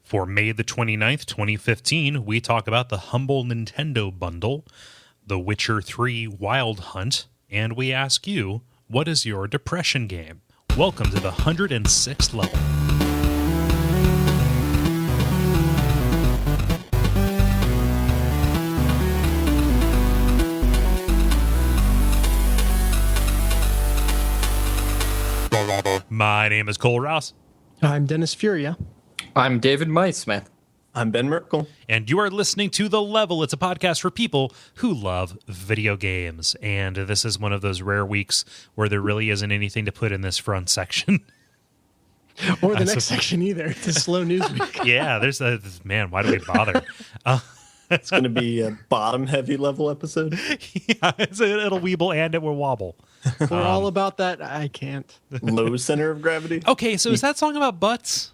For May the 29th, 2015, we talk about the Humble Nintendo Bundle, The Witcher 3 Wild Hunt, and we ask you, what is your depression game? Welcome to the 106th level. My name is Cole Rouse. I'm Dennis Furia. I'm David Smith. I'm Ben Merkel. And you are listening to The Level. It's a podcast for people who love video games. And this is one of those rare weeks where there really isn't anything to put in this front section. Or the next section either. It's a slow news week. Yeah, there's a... Man, why do we bother? It's going to be a bottom-heavy level episode. Yeah, it'll weeble and it will wobble. We're all about that. I can't. Low center of gravity. Okay, so is that song about butts?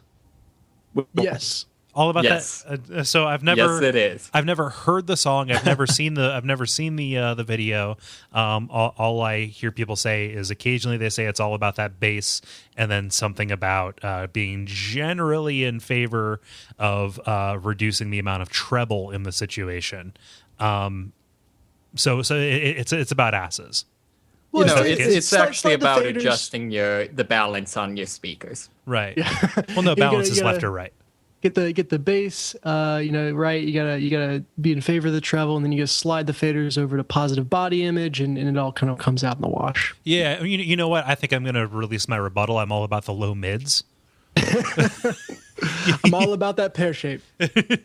Yes. All about Yes. that. So I've never. Yes, it is. I've never heard the song. I've never seen the video. All I hear people say is occasionally they say it's all about that bass, and then something about being generally in favor of reducing the amount of treble in the situation. So it's about asses. Well, Is that the it's case? actually Slide the about faders. adjusting the balance on your speakers. Right. Yeah. Well, no, balance You is gotta- left or right. Get the bass, right. You gotta be in favor of the treble, and then you gotta slide the faders over to positive body image, and it all kind of comes out in the wash. Yeah, you know what? I think I'm going to release my rebuttal. I'm all about the low mids. I'm all about that pear shape.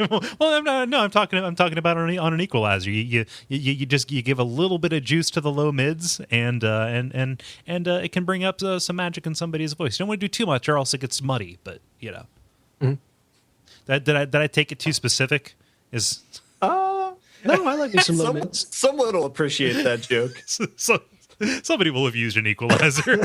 Well, I'm not. No, I'm talking about on an equalizer. You give a little bit of juice to the low mids, and it can bring up some magic in somebody's voice. You don't want to do too much, or else it gets muddy. But you know, did I take it too specific? No, I like me some low mids. Someone will appreciate that joke. So somebody will have used an equalizer.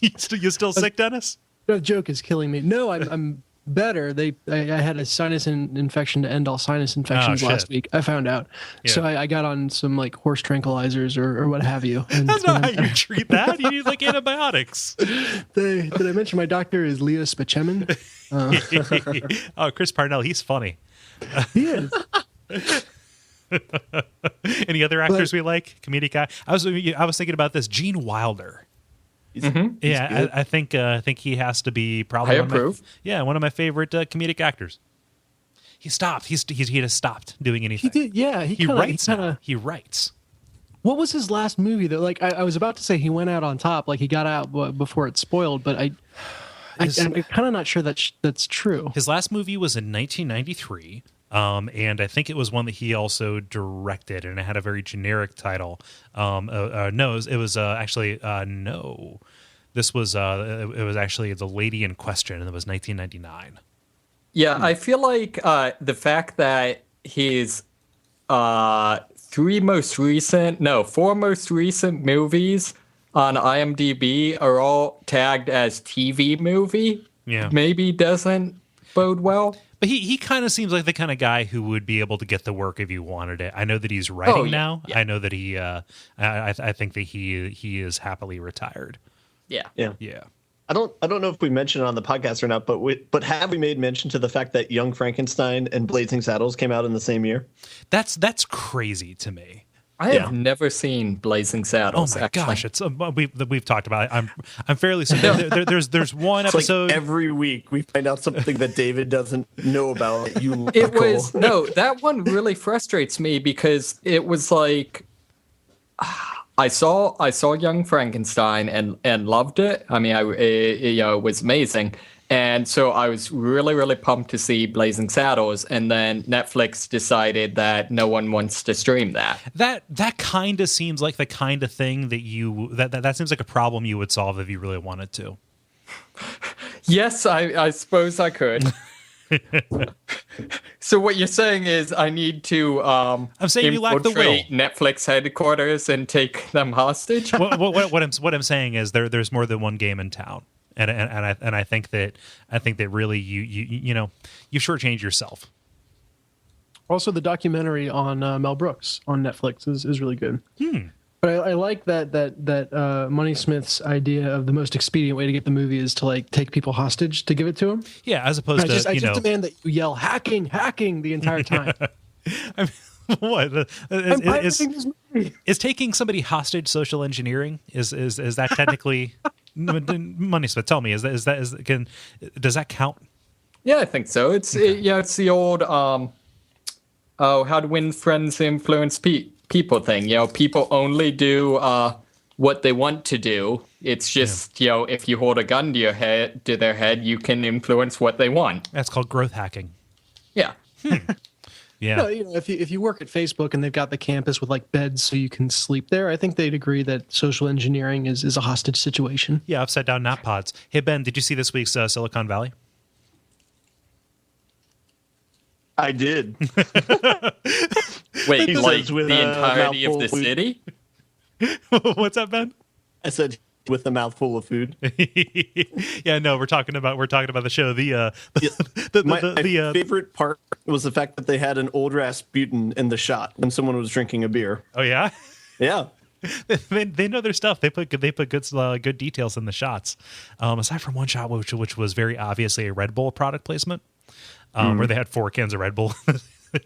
You still sick, Dennis? The joke is killing me. No, I'm better. I had a sinus infection to end all sinus infections Oh, last shit. week. I found out. Yeah. So I got on some like horse tranquilizers or what have you. And, That's not how you treat that. You need like antibiotics. did I mention my doctor is Leo Spacemin? Oh, Chris Parnell, he's funny. He is. Any other actors we like? Comedic guy. I was thinking about this. Gene Wilder. He's Yeah, good. I think he has to be probably I one of my- approve. one of my favorite comedic actors. He stopped. He just stopped doing He anything. did. Yeah, He writes now. He writes. What was his last movie though? Like I was about to say he went out on top, like he got out before it spoiled, but I'm kind of not sure that's true. His last movie was in 1993. And I think it was one that he also directed, and it had a very generic title. No, it was actually no. This was it was actually The Lady in Question, and it was 1999. Yeah, I feel like the fact that his four most recent movies on IMDb are all tagged as TV movie, maybe doesn't bode well. But he kind of seems like the kind of guy who would be able to get the work if you wanted it. I know that he's writing now. Yeah. I know that he. I think that he is happily retired. Yeah. I don't know if we mentioned it on the podcast or not, but have we made mention to the fact that Young Frankenstein and Blazing Saddles came out in the same year? That's crazy to me. I have never seen Blazing Saddles. Oh my actually. gosh! It's we've talked about it. I'm fairly certain. There's one It's episode. like every week we find out something that David doesn't know about. That one really frustrates me because it was like I saw Young Frankenstein and loved it. I mean, it was amazing. And so I was really, really pumped to see Blazing Saddles, and then Netflix decided that no one wants to stream that. That kind of seems like the kind of thing that seems like a problem you would solve if you really wanted to. Yes, I suppose I could. So what you're saying is I need to I'm saying you lack the will. Netflix headquarters and take them hostage? What I'm saying is there's more than one game in town. And I think that really you shortchange yourself. Also, the documentary on Mel Brooks on Netflix is really good. But I like that Money Smith's idea of the most expedient way to get the movie is to like take people hostage to give it to them. Yeah, as opposed to I just demand that you yell hacking the entire time. I mean, what I'm pirating this movie. is taking somebody hostage social engineering? Is that technically Money Smith? Tell me, does that count? Yeah, I think so. It's it's the old how to win friends, influence people thing. People only do what they want to do. It's just if you hold a gun to their head, you can influence what they want. That's called growth hacking. Yeah. Yeah. No, if you work at Facebook and they've got the campus with like beds so you can sleep there, I think they'd agree that social engineering is a hostage situation. Yeah, upside down nap pods. Hey Ben, did you see this week's Silicon Valley? I did. Wait, He like says with the a entirety of mouthful the of food. city? What's that, Ben? I said with a mouthful of food. Yeah, no, we're talking about the show. My favorite part was the fact that they had an old Rasputin in the shot when someone was drinking a beer. Oh yeah. Yeah. They know their stuff. They put good details in the shots. Aside from one shot, which was very obviously a Red Bull product placement, where they had 4 cans of Red Bull,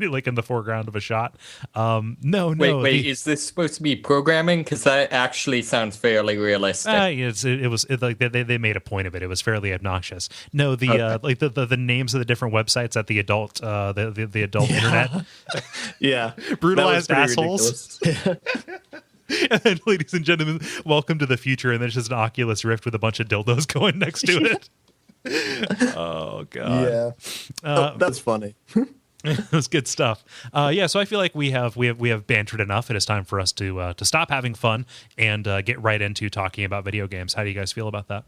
like in the foreground of a shot. Wait, is this supposed to be programming? Because that actually sounds fairly realistic. Like they made a point of it. It was fairly obnoxious. No, the names of the different websites at the adult the adult internet. Yeah. Brutalized That was pretty assholes. ridiculous. And then, ladies and gentlemen, welcome to the future. And there's just an Oculus Rift with a bunch of dildos going next to it. Oh god. Yeah. That's funny. It was good stuff. So I feel like we have bantered enough. It is time for us to stop having fun and get right into talking about video games. How do you guys feel about that?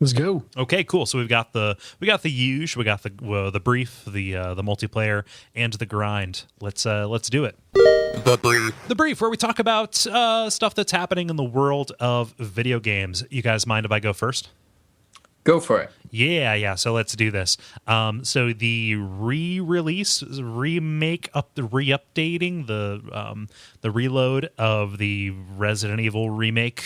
Let's go. Okay, cool. So we got the huge, we got the brief, the multiplayer, and the grind. Let's do it. The brief, where we talk about stuff that's happening in the world of video games. You guys mind if I go first? Go for it. Yeah. So let's do this. So the re-release, re-updating, the reload of the Resident Evil remake.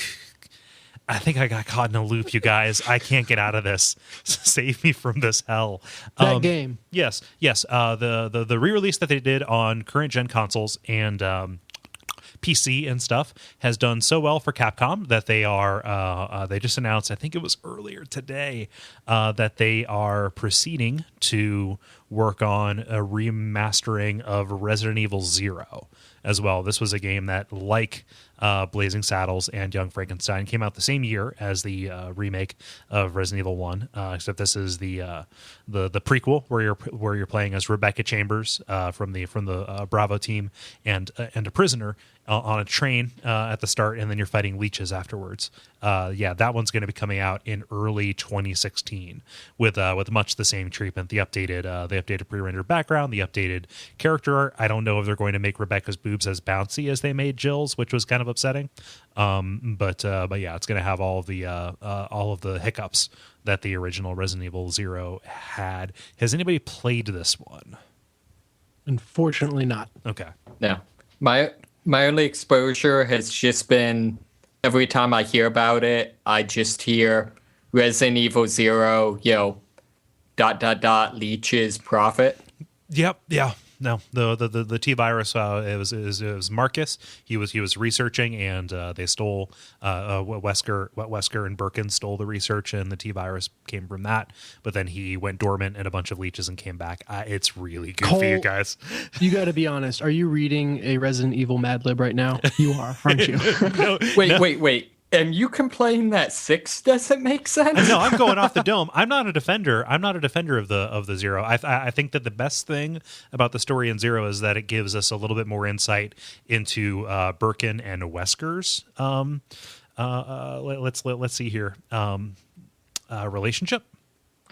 I think I got caught in a loop, you guys. I can't get out of this. Save me from this hell. That game. Yes. The re-release that they did on current gen consoles and PC and stuff has done so well for Capcom that they just announced, I think it was earlier today, that they are proceeding to work on a remastering of Resident Evil 0 as well. This was a game that, like Blazing Saddles and Young Frankenstein, came out the same year as the remake of Resident Evil 1, except this is the prequel where you're playing as Rebecca Chambers from the Bravo team and a prisoner on a train at the start, and then you're fighting leeches afterwards. That one's going to be coming out in early 2016 with much the same treatment. The updated pre-rendered background, the updated character art. I don't know if they're going to make Rebecca's boobs as bouncy as they made Jill's, which was kind of upsetting. But yeah, it's going to have all of the hiccups that the original Resident Evil 0 had. Has anybody played this one? Unfortunately not. Okay. No. My only exposure has just been every time I hear about it, I just hear Resident Evil 0, leeches profit. Yep. Yeah. No, the T virus. It was Marcus. He was researching, and they stole Wesker and Birkin stole the research, and the T virus came from that. But then he went dormant, and a bunch of leeches and came back. It's really goofy, Cole, you guys. You got to be honest. Are you reading a Resident Evil Mad Lib right now? You are, aren't you? No, Wait. And you complain that 6 doesn't make sense? No, I'm going off the dome. I'm not a defender of the 0. I think that the best thing about the story in 0 is that it gives us a little bit more insight into Birkin and Wesker's let's see here relationship.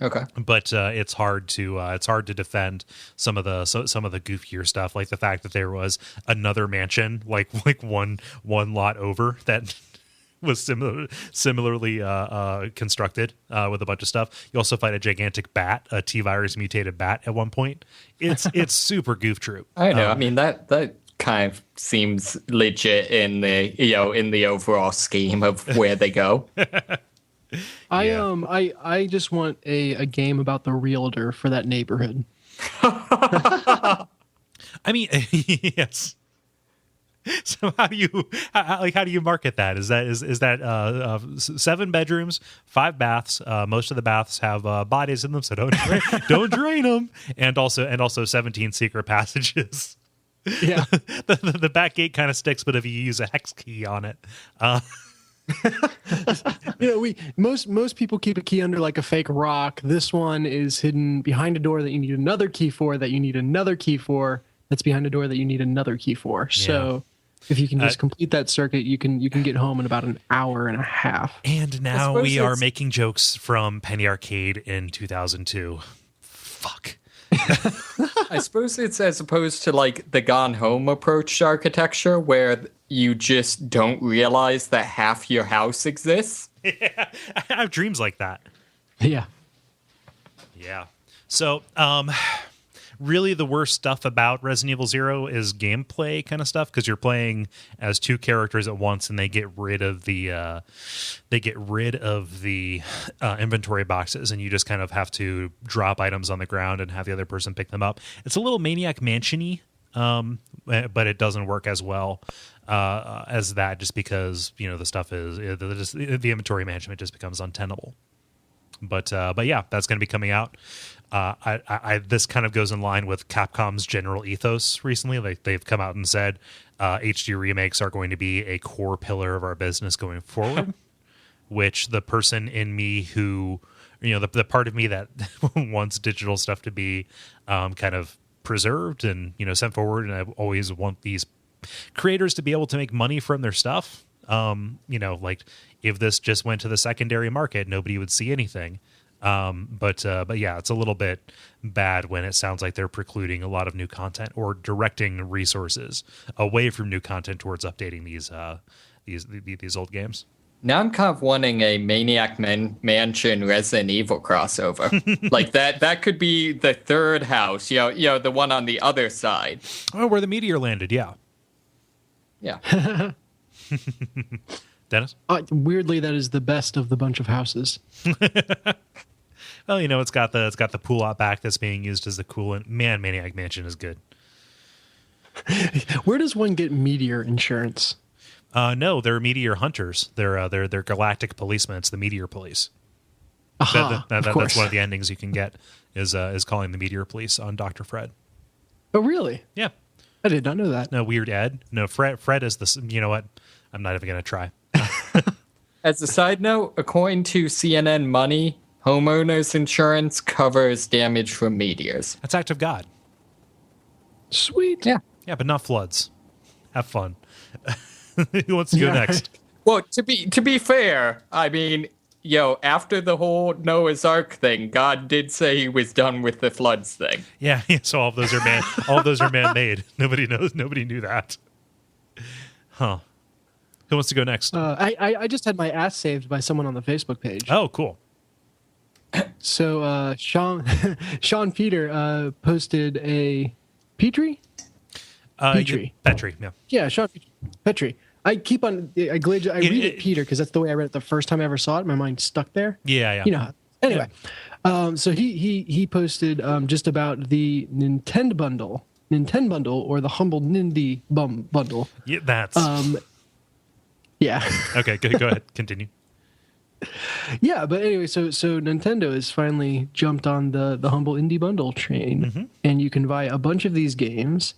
Okay, but it's hard to defend some of the goofier stuff, like the fact that there was another mansion like one lot over that was similarly constructed with a bunch of stuff. You also fight a gigantic bat, a T-virus mutated bat at one point. It's super goof troop. I know. I mean that kind of seems legit in the overall scheme of where they go. I just want a game about the realtor for that neighborhood. I mean, yes. So how do you market that? Is that 7 bedrooms, 5 baths? Most of the baths have bodies in them, so don't drain them. And also 17 secret passages. Yeah, the back gate kind of sticks, but if you use a hex key on it, most people keep a key under like a fake rock. This one is hidden behind a door that you need another key for. That you need another key for. That's behind a door that you need another key for. So. If you can just complete that circuit, you can get home in about an hour and a half. And now we are making jokes from Penny Arcade in 2002. Fuck. I suppose it's as opposed to like the Gone Home approach to architecture, where you just don't realize that half your house exists. Yeah, I have dreams like that. Yeah. Yeah. So, really the worst stuff about Resident Evil 0 is gameplay kind of stuff, because you're playing as 2 characters at once, and they get rid of the inventory boxes, and you just kind of have to drop items on the ground and have the other person pick them up. It's a little Maniac Mansion-y, but it doesn't work as well as that, just because the stuff is the inventory management just becomes untenable. But yeah, that's going to be coming out. This kind of goes in line with Capcom's general ethos recently. They've come out and said HD remakes are going to be a core pillar of our business going forward, which the person in me who, the part of me that wants digital stuff to be kind of preserved and, sent forward. And I always want these creators to be able to make money from their stuff. Like if this just went to the secondary market, nobody would see anything. But yeah, it's a little bit bad when it sounds like they're precluding a lot of new content or directing resources away from new content towards updating these old games. Now I'm kind of wanting a Maniac Mansion Resident Evil crossover. Like that could be the third house, the one on the other side. Oh, where the meteor landed, yeah. Yeah. Dennis? Weirdly, that is the best of the bunch of houses. Well, it's got the pool out back that's being used as the coolant. Man, Maniac Mansion is good. Where does one get meteor insurance? No, they're meteor hunters. They're galactic policemen. It's the meteor police. That's one of the endings you can get is calling the meteor police on Dr. Fred. Oh, really? Yeah. I did not know that. No, Weird Ed. No, Fred is the. You know what? I'm not even going to try. As a side note, according to CNN Money, homeowners insurance covers damage from meteors. That's act of God. Sweet. Yeah. Yeah, but not floods. Have fun. Who wants to go next? Well, to be fair, I mean, after the whole Noah's Ark thing, God did say he was done with the floods thing. Yeah. So all of those are man-made. Nobody knew that. Huh. Who wants to go next? I just had my ass saved by someone on the Facebook page. Oh, cool. So Sean Peter posted a Petrie. Petrie, yeah. Yeah, Sean Petrie. I read it Peter because that's the way I read it the first time I ever saw it. My mind stuck there. Yeah. Anyway, so he posted just about the Nintendo bundle or the humble Nindie bundle. Yeah, that's. Yeah. Okay, go ahead. Continue. Yeah, but anyway, so Nintendo has finally jumped on the humble indie bundle train, and you can buy a bunch of these games.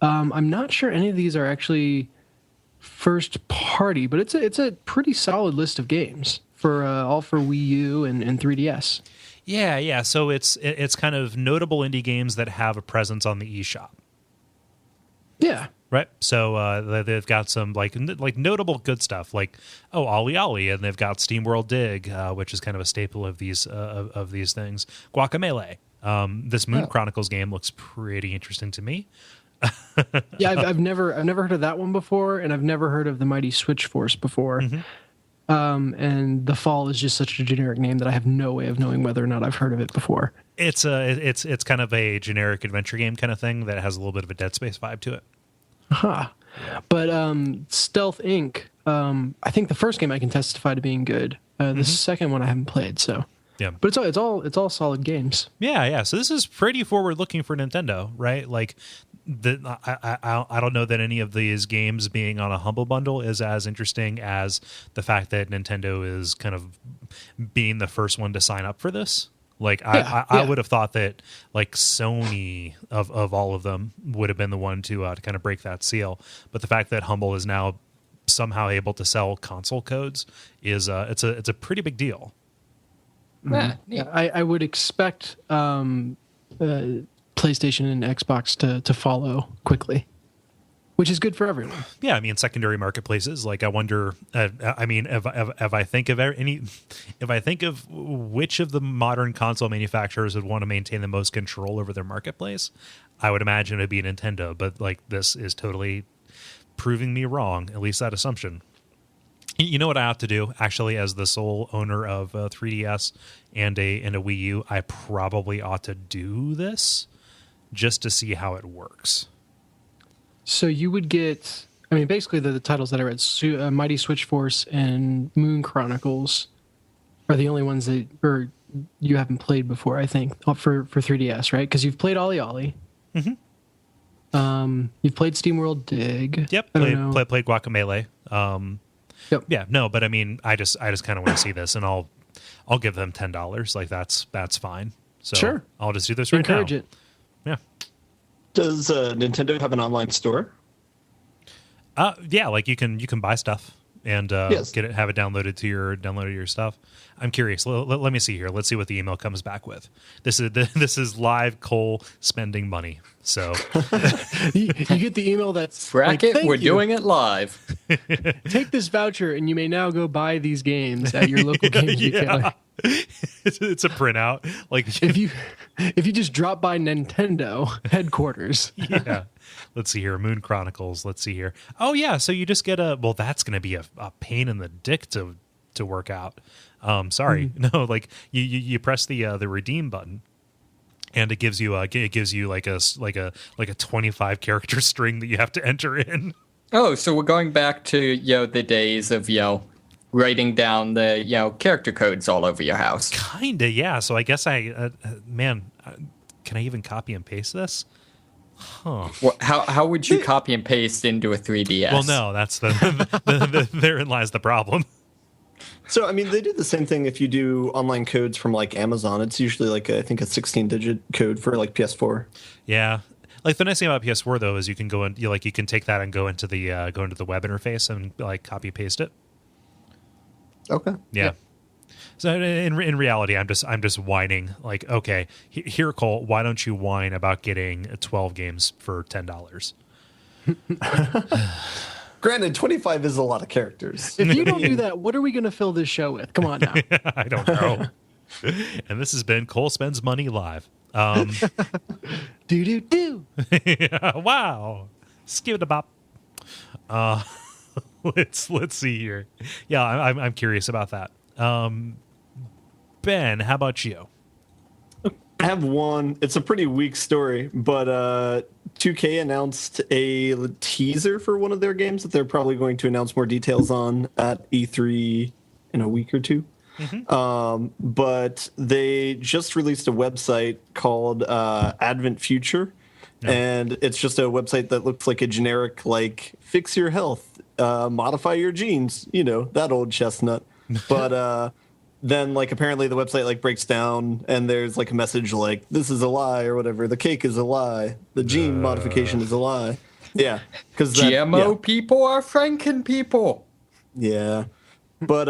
I'm not sure any of these are actually first party, but it's a pretty solid list of games for all for Wii U and 3DS. Yeah. So it's kind of notable indie games that have a presence on the eShop. Yeah. Right. So they've got some like notable good stuff like Ollie Ollie, and they've got SteamWorld Dig, which is kind of a staple of these things. Guacamelee. This Moon Chronicles game looks pretty interesting to me. Yeah, I've never heard of that one before, and I've never heard of the Mighty Switch Force before. And The Fall is just such a generic name that I have no way of knowing whether or not I've heard of it before. It's kind of a generic adventure game kind of thing that has a little bit of a Dead Space vibe to it. Aha. But Stealth Inc. I think the first game I can testify to being good. The second one I haven't played, so. Yeah. But it's all solid games. Yeah. So this is pretty forward looking for Nintendo, right? Like, I don't know that any of these games being on a Humble Bundle is as interesting as the fact that Nintendo is kind of being the first one to sign up for this. Like, I would have thought that like Sony of all of them would have been the one to kind of break that seal. But the fact that Humble is now somehow able to sell console codes is it's a pretty big deal. Yeah, I would expect PlayStation and Xbox to follow quickly, which is good for everyone. Yeah, I mean, secondary marketplaces. Like, I wonder. I mean, if I think of which of the modern console manufacturers would want to maintain the most control over their marketplace, I would imagine it'd be Nintendo. But like, this is totally proving me wrong. At least that assumption. You know what I ought to do, actually, as the sole owner of 3DS and a Wii U, I probably ought to do this just to see how it works. So you would get, I mean, basically the titles that I read, Mighty Switch Force and Moon Chronicles are the only ones that you haven't played before, I think, for 3DS, right? Because you've played Ollie Ollie. Mm-hmm. You've played SteamWorld Dig. Yep, played Guacamelee. Yep. Yeah, no, but I mean, I just kind of want to see this, and I'll give them $10. Like, that's fine. So sure, I'll just do this right Encourage now. it. Yeah. Does Nintendo have an online store? Yeah, like you can buy stuff and Yes. have it downloaded to your stuff. I'm curious. Let me see here. Let's see what the email comes back with. This is live Kole spending money. So you get the email that's Bracket, like, we're doing it live. Take this voucher and you may now go buy these games at your local game retailer. It's a printout. Like, If you just drop by Nintendo headquarters. yeah. Let's see here. Moon Chronicles. Let's see here. Oh yeah. So you just get that's going to be a pain in the dick to work out. Sorry. No, like you press the redeem button, and it gives you like a 25 character string that you have to enter in. Oh, so we're going back to the days of writing down the character codes all over your house. Kinda, yeah. So I guess can I even copy and paste this? Huh. Well, how would you copy and paste into a 3DS? Well, no, that's therein lies the problem. So, I mean, they do the same thing if you do online codes from like Amazon. It's usually like I think a 16-digit code for like PS4. Yeah. Like, the nice thing about PS4 though is you can go in, you can take that and go into the web interface and like copy paste it. Okay. Yeah. So in reality, I'm just whining. Like, okay, here, Kole, why don't you whine about getting 12 games for $10? Granted, 25 is a lot of characters. If you don't do that, what are we going to fill this show with? Come on now. I don't know. And this has been Kole Spends Money Live. Do. Wow. Skip it a bop. Let's see here. Yeah, I'm curious about that. Ben, how about you? I have one. It's a pretty weak story, but 2K announced a teaser for one of their games that they're probably going to announce more details on at E3 in a week or two. Mm-hmm. But they just released a website called Advent Future, and it's just a website that looks like a generic, like, fix your health, modify your genes, that old chestnut. But then, like, apparently the website like breaks down and there's like a message like, this is a lie or whatever. The cake is a lie. The gene modification is a lie. Yeah. Because GMO people are Franken people. Yeah. But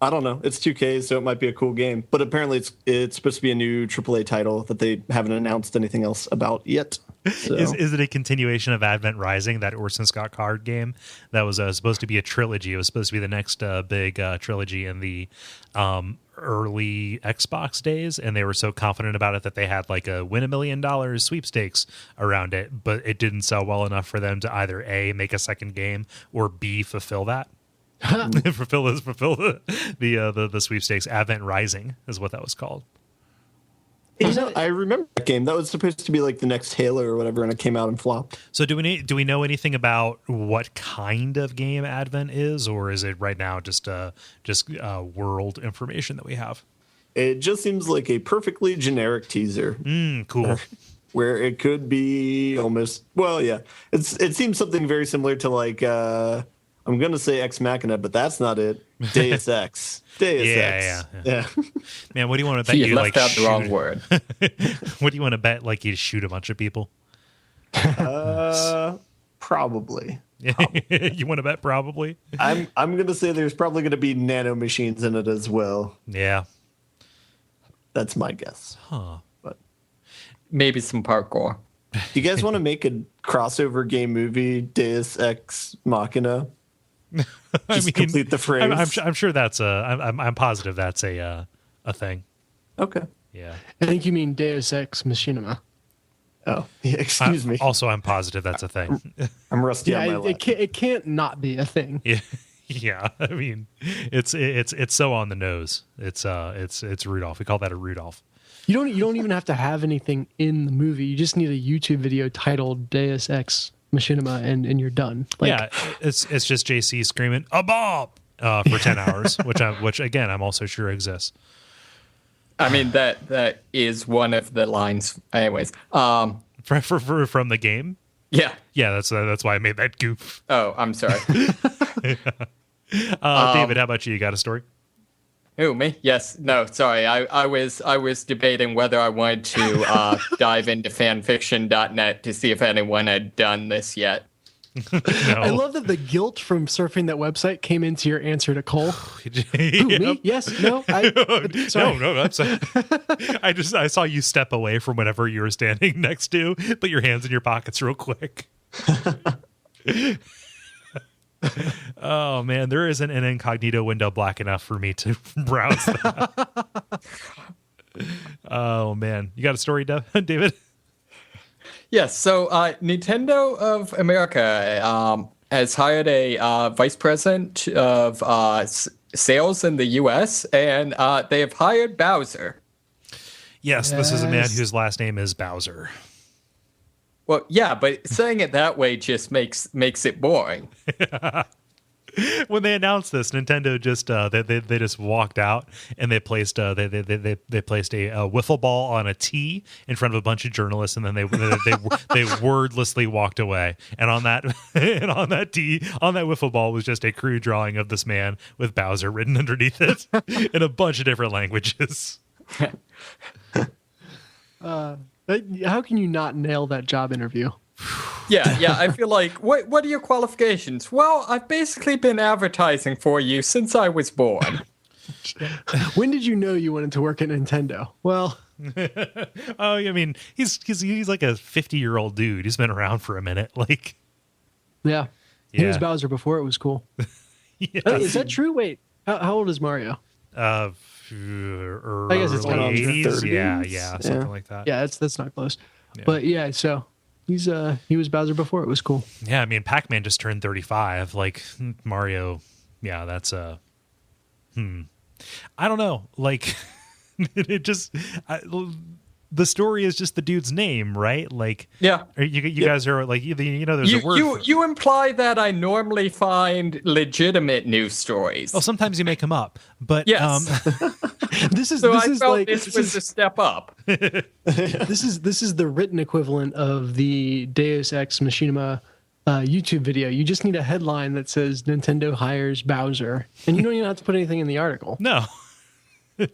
I don't know. It's 2K, so it might be a cool game. But apparently it's supposed to be a new AAA title that they haven't announced anything else about yet. So. Is it a continuation of Advent Rising, that Orson Scott Card game that was supposed to be a trilogy? It was supposed to be the next big trilogy in the early Xbox days, and they were so confident about it that they had like a win $1 million sweepstakes around it, but it didn't sell well enough for them to either A, make a second game, or B, fulfill that. fulfill the sweepstakes. Advent Rising is what that was called. I remember that game. That was supposed to be like the next Halo or whatever, and it came out and flopped. So do we know anything about what kind of game Advent is, or is it right now just world information that we have? It just seems like a perfectly generic teaser. Cool. Where it could be almost, well, yeah. It seems something very similar to like I'm gonna say Ex Machina, but that's not it. Deus Ex. Deus Ex. Yeah. Man, what do you want to bet? You You left like out the wrong word. What do you want to bet? Like you shoot a bunch of people? Probably. You want to bet probably? I'm gonna say there's probably gonna be nano machines in it as well. Yeah. That's my guess. Huh. But Maybe some parkour. do you guys want to make a crossover game movie, Deus Ex Machina? Just complete the phrase. I'm sure that's I'm positive that's a thing. Okay. Yeah. I think you mean Deus Ex Machinima. Oh, yeah, excuse me. Also, I'm positive that's a thing. I'm rusty on my Latin. it can't not be a thing. Yeah. Yeah. I mean, it's so on the nose. It's Rudolph. We call that a Rudolph. You don't even have to have anything in the movie. You just need a YouTube video titled Deus Ex Machinima and you're done. Like, yeah, it's just JC screaming a bomb for 10 hours, which again I'm also sure exists. I mean that is one of the lines. Anyways, From the game. yeah. Yeah, that's why I made that goof. Oh, I'm sorry. David, how about you? You got a story? Who, me? Yes. No, sorry. I was debating whether I wanted to dive into fanfiction.net to see if anyone had done this yet. No. I love that the guilt from surfing that website came into your answer to Kole. Who, Yep. me? Yes? No? Sorry. No, I'm sorry. I saw you step away from whatever you were standing next to, put your hands in your pockets real quick. Oh man, there isn't an incognito window black enough for me to browse that. Oh man, you got a story, David? Yes. So Nintendo of America has hired a vice president of sales in the U.S. and they have hired Bowser. Yes, this is a man whose last name is Bowser. Well, yeah, but saying it that way just makes it boring. When they announced this, Nintendo just they just walked out and they placed they placed a wiffle ball on a tee in front of a bunch of journalists, and then they wordlessly walked away. And on that tee, on that wiffle ball was just a crude drawing of this man with Bowser written underneath it in a bunch of different languages. How can you not nail that job interview? Yeah. I feel like, what are your qualifications? Well, I've basically been advertising for you since I was born. When did you know you wanted to work at Nintendo? Well, Oh, I mean, he's like a 50-year-old dude. He's been around for a minute. Like, yeah. He was Yeah. Bowser before it was cool. yeah. Is that true? Wait, how old is Mario? I guess it's kind of 80s. 30s. Yeah, something like that. Yeah, that's not close. Yeah. But yeah, so he was Bowser before it was cool. Yeah, I mean, Pac-Man just turned 35. Like Mario, yeah, that's I don't know. Like, it just the story is just the dude's name, right? Like, Yeah. you guys are like, there's a word. You imply that I normally find legitimate news stories. Well, sometimes you make them up, but Yes. This is So this I is felt like this was a step up. this is the written equivalent of the Deus Ex Machinima YouTube video. You just need a headline that says Nintendo hires Bowser, and you don't even have to put anything in the article. no.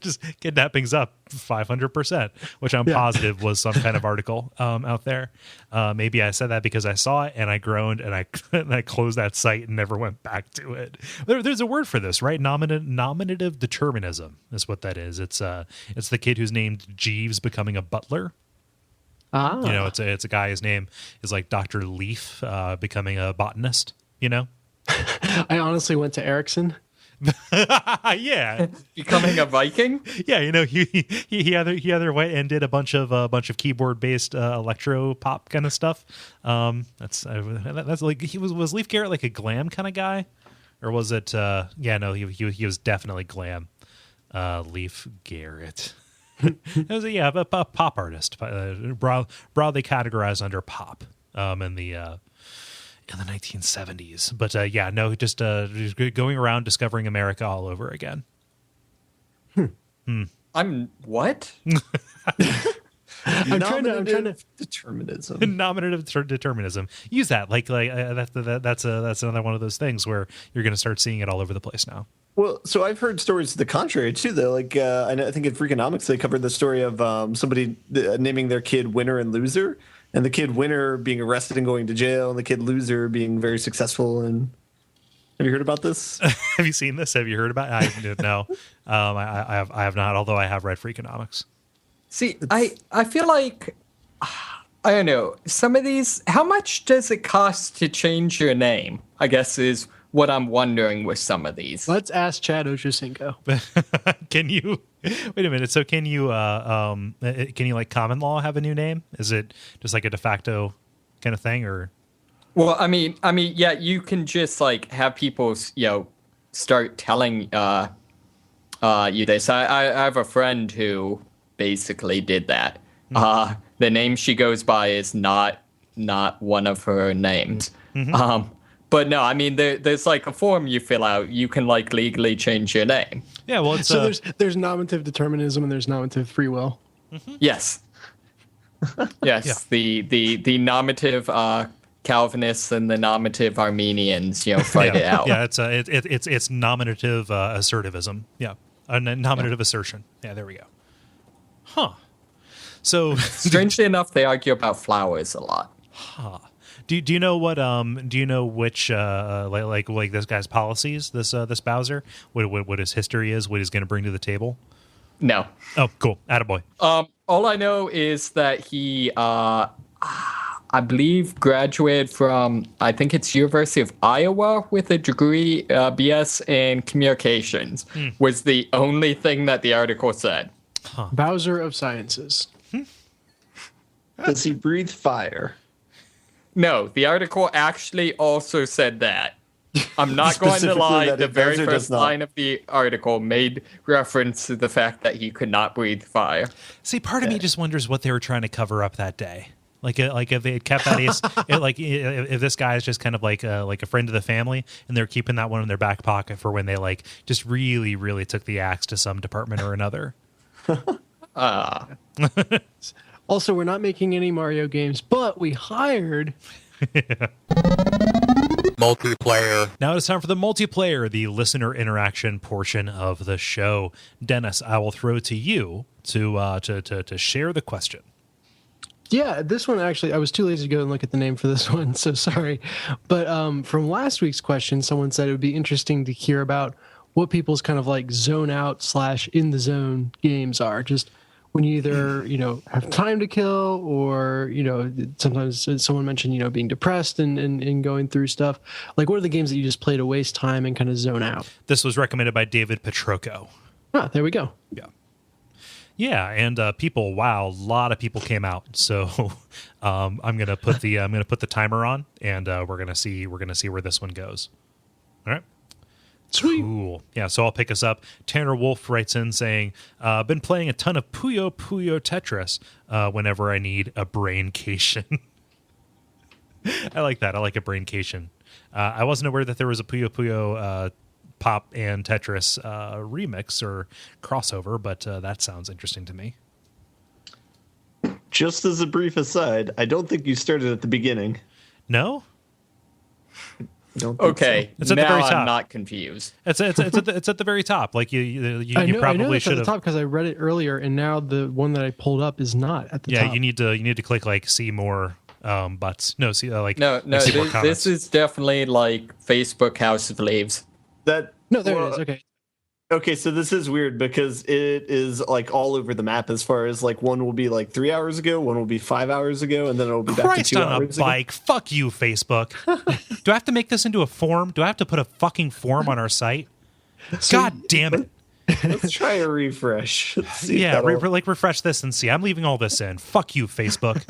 Just kidnappings up 500%, which I'm Yeah. positive was some kind of article out there. Maybe I said that because I saw it and I groaned and I closed that site and never went back to it. There's a word for this, right? Nominative determinism is what that is. It's the kid who's named Jeeves becoming a butler. Ah, You know, it's a guy. His name is like Dr. Leaf becoming a botanist. You know, I honestly went to Ericsson. yeah. Becoming a Viking? Yeah, you know, he either went and did a bunch of keyboard based electro pop kind of stuff. That's like was Leaf Garrett like a glam kind of guy, or was it? Yeah, no, he was definitely glam. Leaf Garrett. It was a pop artist, broadly categorized under pop in the 1970s. But just going around discovering America all over again. I'm what? I'm trying to determinism. Nominative determinism. Use that that's another one of those things where you're going to start seeing it all over the place now. Well, so I've heard stories to the contrary too, though. Like I think in Freakonomics they covered the story of somebody naming their kid Winner and Loser, and the kid Winner being arrested and going to jail, and the kid Loser being very successful. And have you heard about this? Have you seen this? Have you heard about it? No, I have not. Although I have read Freakonomics. See, I feel like, I don't know, some of these, how much does it cost to change your name? I guess is what I'm wondering with some of these. Let's ask Chad Ochocinco. Can you, wait a minute, so can you like common law have a new name? Is it just like a de facto kind of thing, or? Well, I mean, yeah, you can just like have people, start telling you this. I have a friend who basically did that. The name she goes by is not one of her names. But no, I mean, there's like a form you fill out. You can like legally change your name. Yeah, well, it's, so there's nominative determinism and there's nominative free will. Yes. Yes. Yeah. The nominative Calvinists and the nominative Armenians, fight it out. Yeah, it's nominative assertivism. Yeah, a nominative assertion. Yeah, there we go. Huh. So strangely enough, they argue about flowers a lot. Huh. Do you know what do you know which like this guy's policies, this Bowser, what his history is, what he's going to bring to the table? No. Oh, cool. Attaboy. All I know is that he I believe graduated from, I think it's University of Iowa with a degree BS in communications was the only thing that the article said. Huh. Bowser of Sciences. Does he breathe fire? No, the article actually also said that. I'm not going to lie. The very first line of the article made reference to the fact that he could not breathe fire. See, part of me just wonders what they were trying to cover up that day. Like if they had kept that, if this guy is just kind of like a friend of the family, and they're keeping that one in their back pocket for when they like just really, really took the axe to some department or another. Also, we're not making any Mario games, but we hired multiplayer. Now it's time for the multiplayer, the listener interaction portion of the show. Dennis, I will throw to you to share the question. Yeah, this one actually, I was too lazy to go and look at the name for this one, so sorry. But from last week's question, someone said it would be interesting to hear about what people's kind of like zone out / in the zone games are. Just when you either, have time to kill or, sometimes someone mentioned, being depressed and going through stuff. Like, what are the games that you just play to waste time and kind of zone out? This was recommended by David Petrocco. Ah, there we go. Yeah. Yeah, and people, wow, a lot of people came out. So I'm gonna put the timer on, and we're gonna see where this one goes. All right. Sweet. Cool. Yeah, so I'll pick us up. Tanner Wolf writes in saying, been playing a ton of Puyo Puyo Tetris whenever I need a braincation. I like that. I like a braincation. I wasn't aware that there was a Puyo Puyo Pop and Tetris remix or crossover, but that sounds interesting to me. Just as a brief aside, I don't think you started at the beginning. No? Okay, so. It's at the very top. I'm not confused. It's at the very top. Like you probably should have. At the top because I read it earlier, and now the one that I pulled up is not at the top. Yeah, you need to click like see more butts. No, see like no. This is definitely like Facebook House of Leaves. There it is. Okay. Okay, so this is weird because it is like all over the map as far as like one will be like 3 hours ago, one will be 5 hours ago, and then it'll be back to 2 hours ago. on a bike. Fuck you, Facebook. Do I have to make this into a form? Do I have to put a fucking form on our site? God damn it. Let's try a refresh. Yeah, refresh this and see. I'm leaving all this in. Fuck you, Facebook.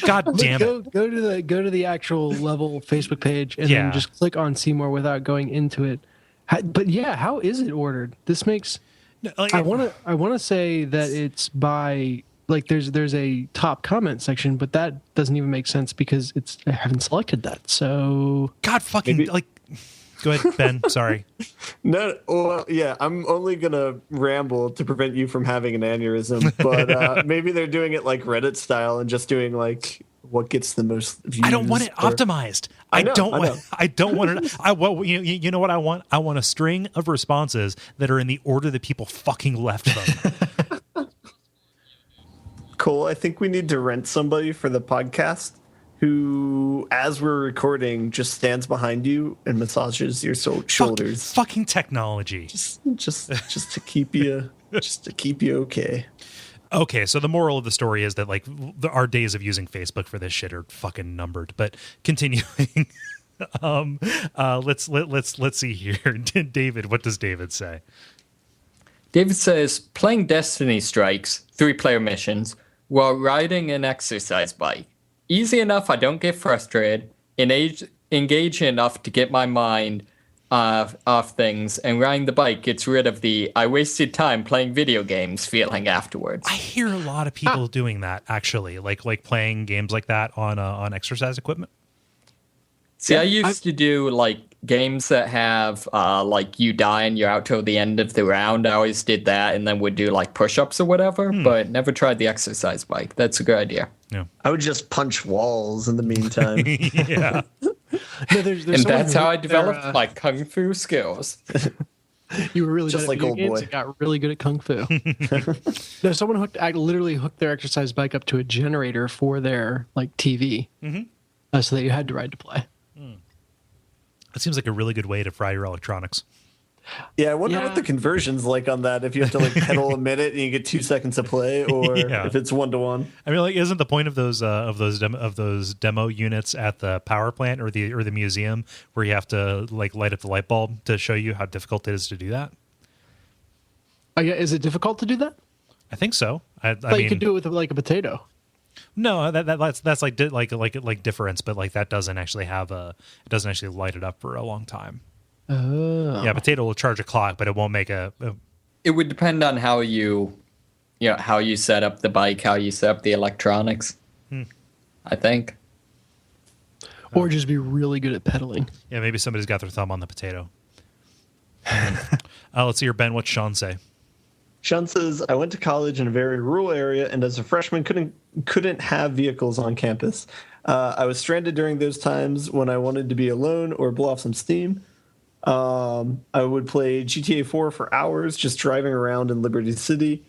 God damn it. Go to the actual level Facebook page and then just click on see more without going into it. But yeah, how is it ordered? This makes I want to say that it's by like there's a top comment section, but that doesn't even make sense because I haven't selected that. So God fucking Maybe- like. Go ahead, Ben. Sorry. No, well, yeah, I'm only gonna ramble to prevent you from having an aneurysm, but maybe they're doing it like Reddit style and just doing like what gets the most views. I don't want it optimized. I don't want it. You know what I want? I want a string of responses that are in the order that people fucking left them. Cole, I think we need to rent somebody for the podcast who, as we're recording, just stands behind you and massages your shoulders. Fucking technology. Just to keep you, okay. Okay, so the moral of the story is that like our days of using Facebook for this shit are fucking numbered. But continuing, let's see here. David, what does David say? David says, playing Destiny Strikes, 3-player missions, while riding an exercise bike. Easy enough, I don't get frustrated, engage enough to get my mind off things, and riding the bike gets rid of the I wasted time playing video games feeling afterwards. I hear a lot of people doing that, actually, like playing games like that on exercise equipment. See, I used to do like games that have like you die and you're out till the end of the round. I always did that and then would do like push-ups or whatever, but never tried the exercise bike. That's a good idea. Yeah. I would just punch walls in the meantime. Yeah. No, there's And that's how I their, developed my kung fu skills. You were really Just good at like video old games boy. and got really good at kung fu. No, someone literally hooked their exercise bike up to a generator for their like TV, so that you had to ride to play. That seems like a really good way to fry your electronics. Yeah, I wonder what the conversion's like on that. If you have to like pedal a minute and you get 2 seconds to play, or if it's 1-to-1. I mean, like, isn't the point of those demo units at the power plant or the museum where you have to like light up the light bulb to show you how difficult it is to do that? Yeah, is it difficult to do that? I think so. I But mean, you could do it with like a potato. no, that's like difference, but like that doesn't actually light it up for a long time. Oh. Yeah, potato will charge a clock, but it won't make a It would depend on how you set up the bike, how you set up the electronics. I think. Or just be really good at pedaling. yeah. Maybe somebody's got their thumb on the potato. Let's see here, Ben. What's Sean say? Sean says, I went to college in a very rural area, and as a freshman, couldn't have vehicles on campus. I was stranded during those times when I wanted to be alone or blow off some steam. I would play GTA 4 for hours, just driving around in Liberty City.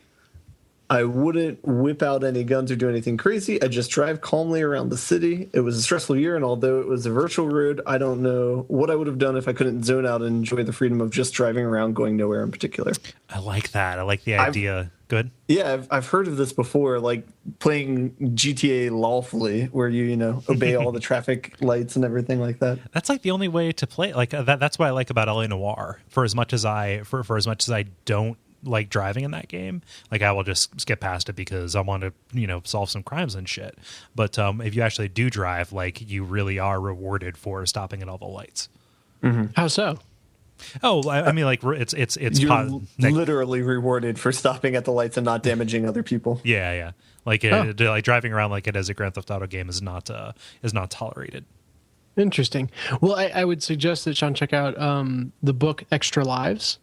I wouldn't whip out any guns or do anything crazy. I just drive calmly around the city. It was a stressful year, and although it was a virtual road, I don't know what I would have done if I couldn't zone out and enjoy the freedom of just driving around, going nowhere in particular. I like that. I like the idea. Good. Yeah, I've heard of this before, like playing GTA lawfully, where you obey all the traffic lights and everything like that. That's like the only way to play. Like that's what I like about LA Noire. For as much as I don't like driving in that game, like I will just skip past it because I want to solve some crimes and shit. But if you actually do drive, like you really are rewarded for stopping at all the lights. How so? Oh, I mean, like it's You're literally rewarded for stopping at the lights and not damaging other people. yeah. Like like driving around like it as a Grand Theft Auto game is not tolerated. Interesting. Well, I would suggest that Sean check out the book Extra Lives,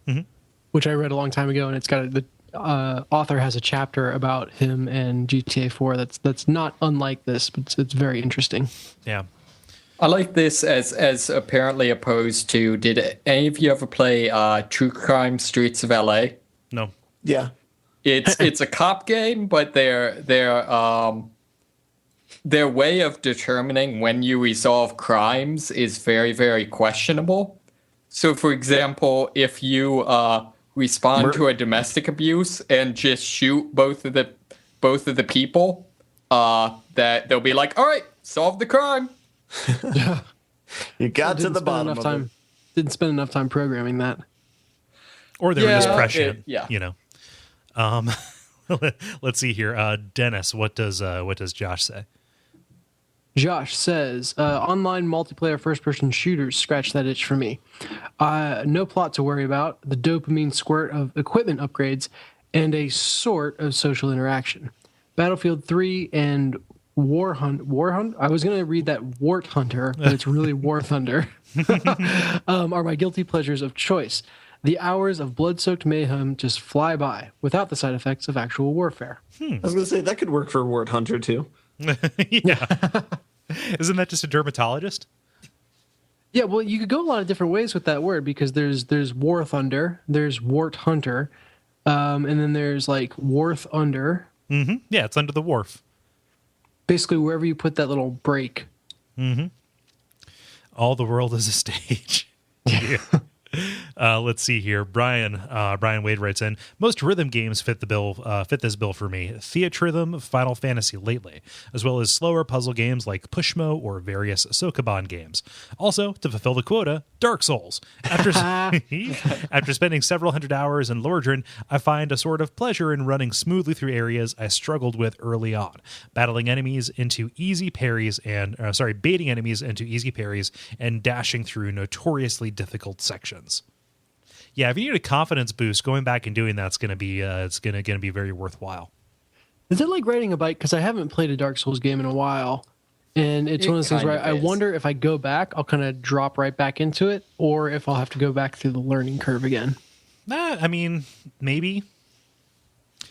which I read a long time ago, and it's got the author has a chapter about him and GTA 4 that's not unlike this, but it's very interesting. Yeah. I like this as apparently opposed to, did any of you ever play True Crime Streets of LA? No. Yeah. It's a cop game, but their way of determining when you resolve crimes is very, very questionable. So, for example, if you respond to a domestic abuse and just shoot both of the people, that they'll be like, "All right, solve the crime." You got to the bottom of it. Didn't spend enough time programming that. Or they were just prescient. Yeah. Let's see here. Dennis, what does Josh say? Josh says, online multiplayer first-person shooters scratch that itch for me. No plot to worry about, the dopamine squirt of equipment upgrades, and a sort of social interaction. Battlefield 3 and War Hunt. I was going to read that Wart Hunter, but it's really War Thunder. Are my guilty pleasures of choice. The hours of blood-soaked mayhem just fly by without the side effects of actual warfare. I was going to say that could work for Wart Hunter too. Yeah. Isn't that just a dermatologist? Yeah, well, you could go a lot of different ways with that word because there's War Thunder, there's Wart Hunter, and then there's like Warth Under. Mm-hmm. Yeah, it's under the wharf. Basically, wherever you put that little break. Mm-hmm. All the world is a stage. Yeah. Let's see here. Brian Wade writes in, most rhythm games fit this bill for me. Theatrhythm, Final Fantasy lately, as well as slower puzzle games like Pushmo or various Sokoban games. Also, to fulfill the quota, Dark Souls. After spending several hundred hours in Lordran, I find a sort of pleasure in running smoothly through areas I struggled with early on, baiting enemies into easy parries and dashing through notoriously difficult sections. Yeah, if you need a confidence boost, going back and doing that's going to be it's going to be very worthwhile. Is it like riding a bike? Because I haven't played a Dark Souls game in a while, and it's one of those things where I wonder if I go back, I'll kind of drop right back into it, or if I'll have to go back through the learning curve again. I mean, maybe.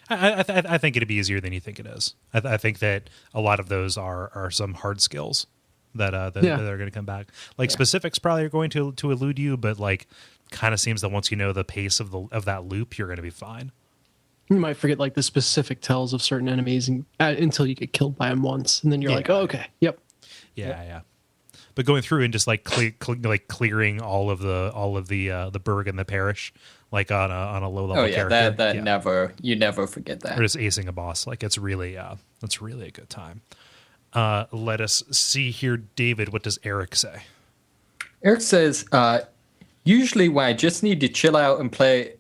I think it'd be easier than you think it is. I think that a lot of those are some hard skills that are going to come back. Like specifics probably are going to elude you, but like kind of seems that once you know the pace of that loop, you're going to be fine. You might forget like the specific tells of certain enemies until you get killed by them once, and then you're like, oh, okay, yep. Yeah. But going through and just like clearing all of the burg and the parish, like on a low level. That you never forget that. Or just acing a boss, like it's really a good time. Let us see here, David. What does Eric say? Eric says, usually when I just need to chill out and play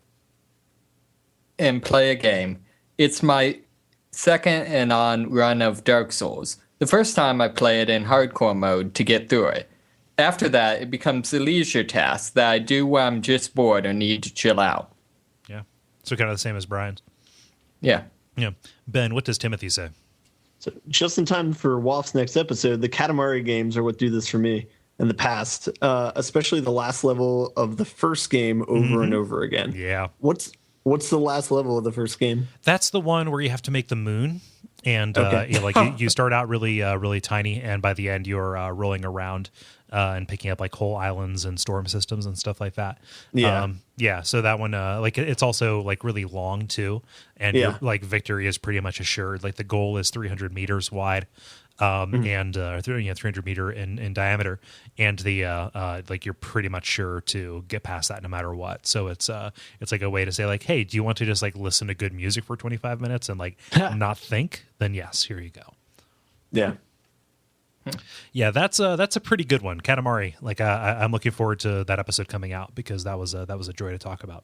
a game, it's my second and on run of Dark Souls. The first time I play it in hardcore mode to get through it. After that, it becomes a leisure task that I do when I'm just bored or need to chill out. Yeah. So kind of the same as Brian's. Yeah. Yeah. Ben, what does Timothy say? So just in time for Waff's next episode, the Katamari games are what do this for me in the past, especially the last level of the first game over and over again. Yeah. What's the last level of the first game? That's the one where you have to make the moon. And you start out really tiny, and by the end you're rolling around and picking up like whole islands and storm systems and stuff like that. Yeah, So that one, it's also like really long too, and like victory is pretty much assured. Like the goal is 300 meters wide, and 300 meter in diameter, and the like you're pretty much sure to get past that no matter what. So it's like a way to say like, hey, do you want to just like listen to good music for 25 minutes and like not think? Then yes, here you go. Yeah, that's a pretty good one, Katamari. Like I'm looking forward to that episode coming out because that was a joy to talk about.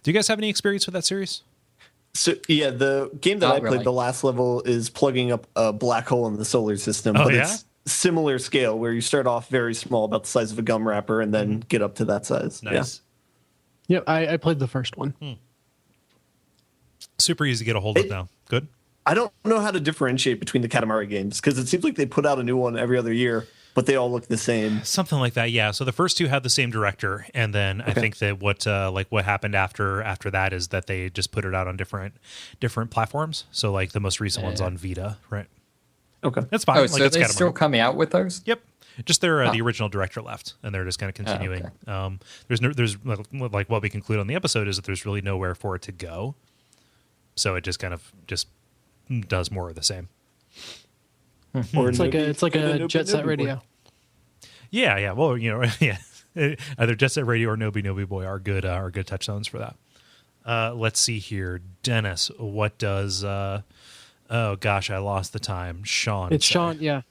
Do you guys have any experience with that series? So yeah, the game that I played, the last level is plugging up a black hole in the solar system, but it's similar scale where you start off very small, about the size of a gum wrapper, and then get up to that size. Nice. Yeah, I played the first one. Super easy to get a hold of now. Good. I don't know how to differentiate between the Katamari games because it seems like they put out a new one every other year, but they all look the same. Something like that, yeah. So the first two have the same director, and then I think that what happened after that is that they just put it out on different platforms. So like the most recent one's on Vita, right? Okay, that's fine. Oh, like, so it's they're still coming out with those? Yep. Just the original director left, and they're just kind of continuing. There's like what we conclude on the episode is that there's really nowhere for it to go, so it just kind of just does more of the same. Or it's like a Jet Set Radio. Yeah. Well, either Jet Set Radio or Nobi Boy are good touchstones for that. Let's see here, Dennis. What does? Oh gosh, I lost the time. Sean. It's Sean. Yeah.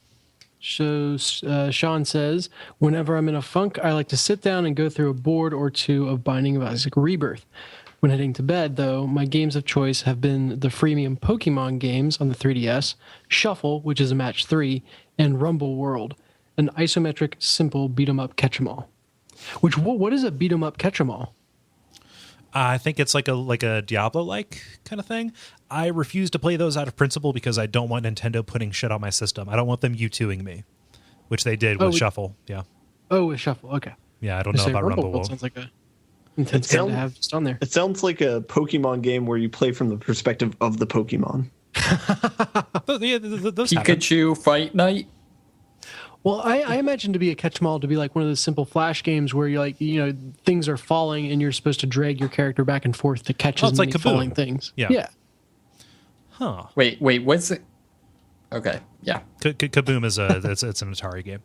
So Sean says, whenever I'm in a funk, I like to sit down and go through a board or two of Binding of Isaac Rebirth. When heading to bed, though, my games of choice have been the freemium Pokemon games on the 3DS, Shuffle, which is a match 3, and Rumble World, an isometric, simple beat 'em up catch 'em all. Which what is a beat 'em up catch 'em all? I think it's like a Diablo-like kind of thing. I refuse to play those out of principle because I don't want Nintendo putting shit on my system. I don't want them U2ing me, which they did with Shuffle. Yeah. Oh, with Shuffle. Okay. Yeah, I don't know about Rumble World. Sounds like a intense game to have just on there. It sounds like a Pokemon game where you play from the perspective of the Pokemon. Those Pikachu Fight Night. Well, I imagine to be a catch-em-all to be like one of those simple flash games where you things are falling and you're supposed to drag your character back and forth to catch as many falling things. Yeah. Huh. Wait, what's it? Okay, yeah. Kaboom is it's an Atari game.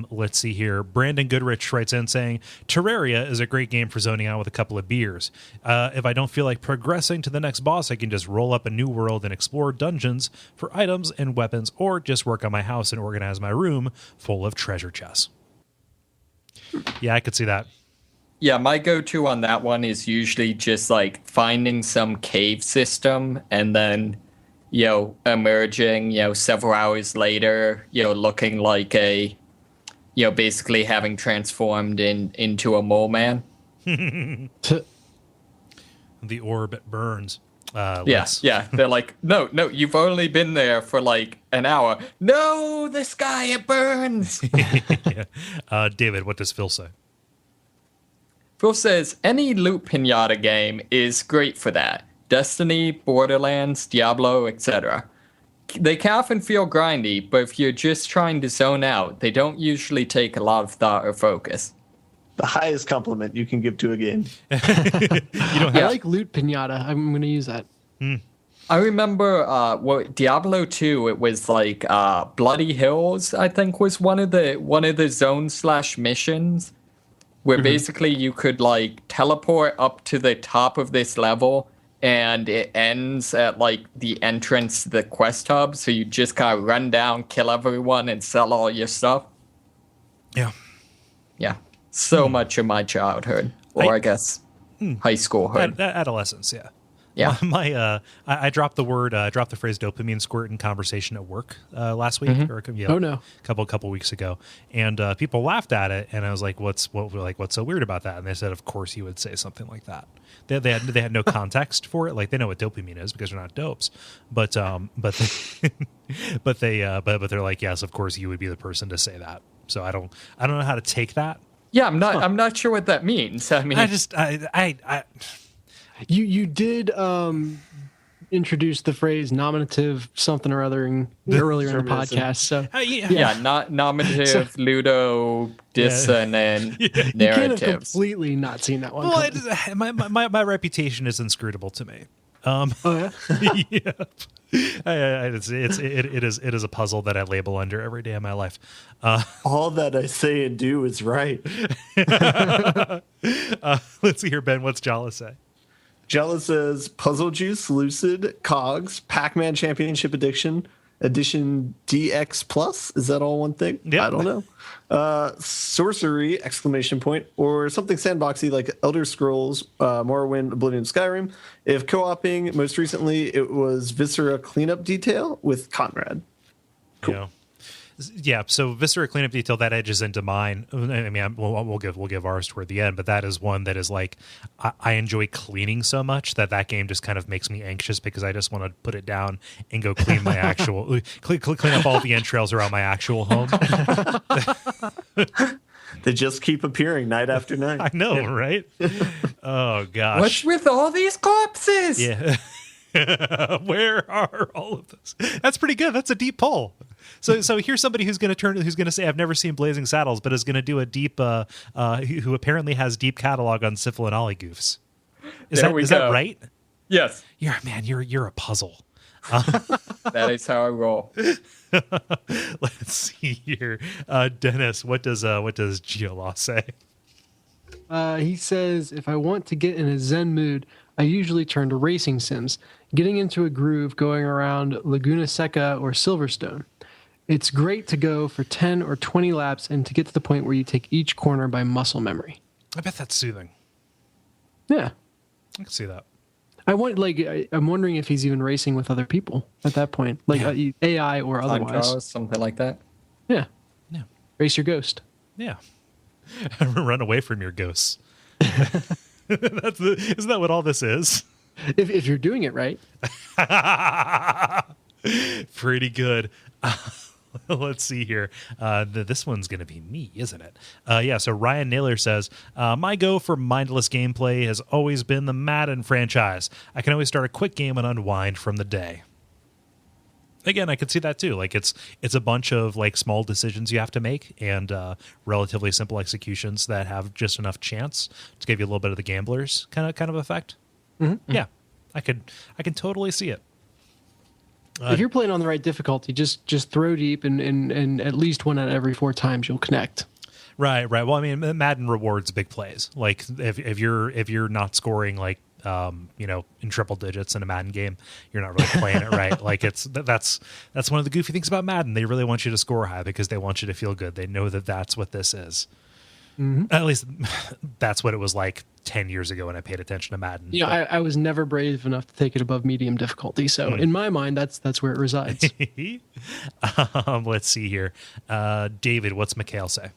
Let's see here. Brandon Goodrich writes in saying, Terraria is a great game for zoning out with a couple of beers. If I don't feel like progressing to the next boss, I can just roll up a new world and explore dungeons for items and weapons, or just work on my house and organize my room full of treasure chests. Yeah, I could see that. Yeah, my go-to on that one is usually just like finding some cave system and then, emerging, several hours later, looking like a, basically having transformed into a mole man. The orb burns. Yeah. They're like, no, you've only been there for like an hour. No, the sky, it burns. Yeah. David, what does Phil say? Phil says, any loot pinata game is great for that. Destiny, Borderlands, Diablo, etc. They can often feel grindy, but if you're just trying to zone out, they don't usually take a lot of thought or focus. The highest compliment you can give to a game. I like loot pinata. I'm going to use that. I remember Diablo 2, it was like Bloody Hills, I think was one of the zone/missions where basically you could like teleport up to the top of this level and it ends at like the entrance to the quest hub, so you just kind of run down, kill everyone, and sell all your stuff. Yeah. So much of my childhood, or I guess high schoolhood. Adolescence, yeah. Yeah. I dropped the phrase dopamine squirt in conversation at work last week, a couple weeks ago, and people laughed at it, and I was like, "What's so weird about that?" And they said, "Of course you would say something like that." They had no context for it, like they know what dopamine is because they're not dopes, but they're like, "Yes, of course you would be the person to say that." So I don't know how to take that. Yeah, I'm not sure what that means. I mean, You did introduce the phrase nominative something or other earlier in the podcast. So nominative, ludo, dissonant, narratives. You can't have completely not seen that one. Well, my reputation is inscrutable to me. Yeah. It is a puzzle that I label under every day of my life. All that I say and do is right. Let's see here, Ben. What's Jala say? Jala says Puzzle Juice, Lucid, Cogs, Pac-Man Championship Edition DX Plus. Is that all one thing? Yep. I don't know. Sorcery, ! Or something sandboxy like Elder Scrolls, Morrowind, Oblivion, Skyrim. If co-oping, most recently it was Viscera Cleanup Detail with Conrad. Cool. Yeah, so Viscera Cleanup Detail, that edges into mine. I mean, we'll give ours toward the end, but that is one that is like, I enjoy cleaning so much that game just kind of makes me anxious because I just want to put it down and go clean my actual, clean up all the entrails around my actual home. They just keep appearing night after night. I know, right? Oh, gosh. What's with all these corpses? Yeah. Where are all of those? That's pretty good. That's a deep pull. So here's somebody who's going to say I've never seen Blazing Saddles, but is going to do a deep who apparently has deep catalog on Syphil and Ollie goofs. Is that right? Yes. You're a puzzle. That is how I roll. Let's see here, Dennis. What does Geolaw say? He says, if I want to get in a zen mood, I usually turn to racing sims, getting into a groove going around Laguna Seca or Silverstone. It's great to go for 10 or 20 laps and to get to the point where you take each corner by muscle memory. I bet that's soothing. Yeah. I can see that. I'm wondering if he's even racing with other people at that point, like AI or Time otherwise. trials, something like that. Yeah. Yeah. Race your ghost. Yeah. Run away from your ghosts. Isn't that what all this is? If you're doing it right. Pretty good. Let's see here. This one's going to be me, isn't it? So Ryan Naylor says, my go for mindless gameplay has always been the Madden franchise. I can always start a quick game and unwind from the day. Again, I could see that too. Like it's a bunch of like small decisions you have to make and relatively simple executions that have just enough chance to give you a little bit of the gambler's kind of effect. Mm-hmm. Yeah, I can totally see it. If you're playing on the right difficulty, just throw deep and at least one out of every 4 times you'll connect. Right. Well, I mean, Madden rewards big plays. Like if you're not scoring like in triple digits in a Madden game, you're not really playing it right. Like that's one of the goofy things about Madden. They really want you to score high because they want you to feel good. They know that that's what this is. Mm-hmm. At least that's what it was like 10 years ago when I paid attention to Madden. Yeah, I was never brave enough to take it above medium difficulty. So in my mind, that's where it resides. Let's see here. David, what's Mikhail say?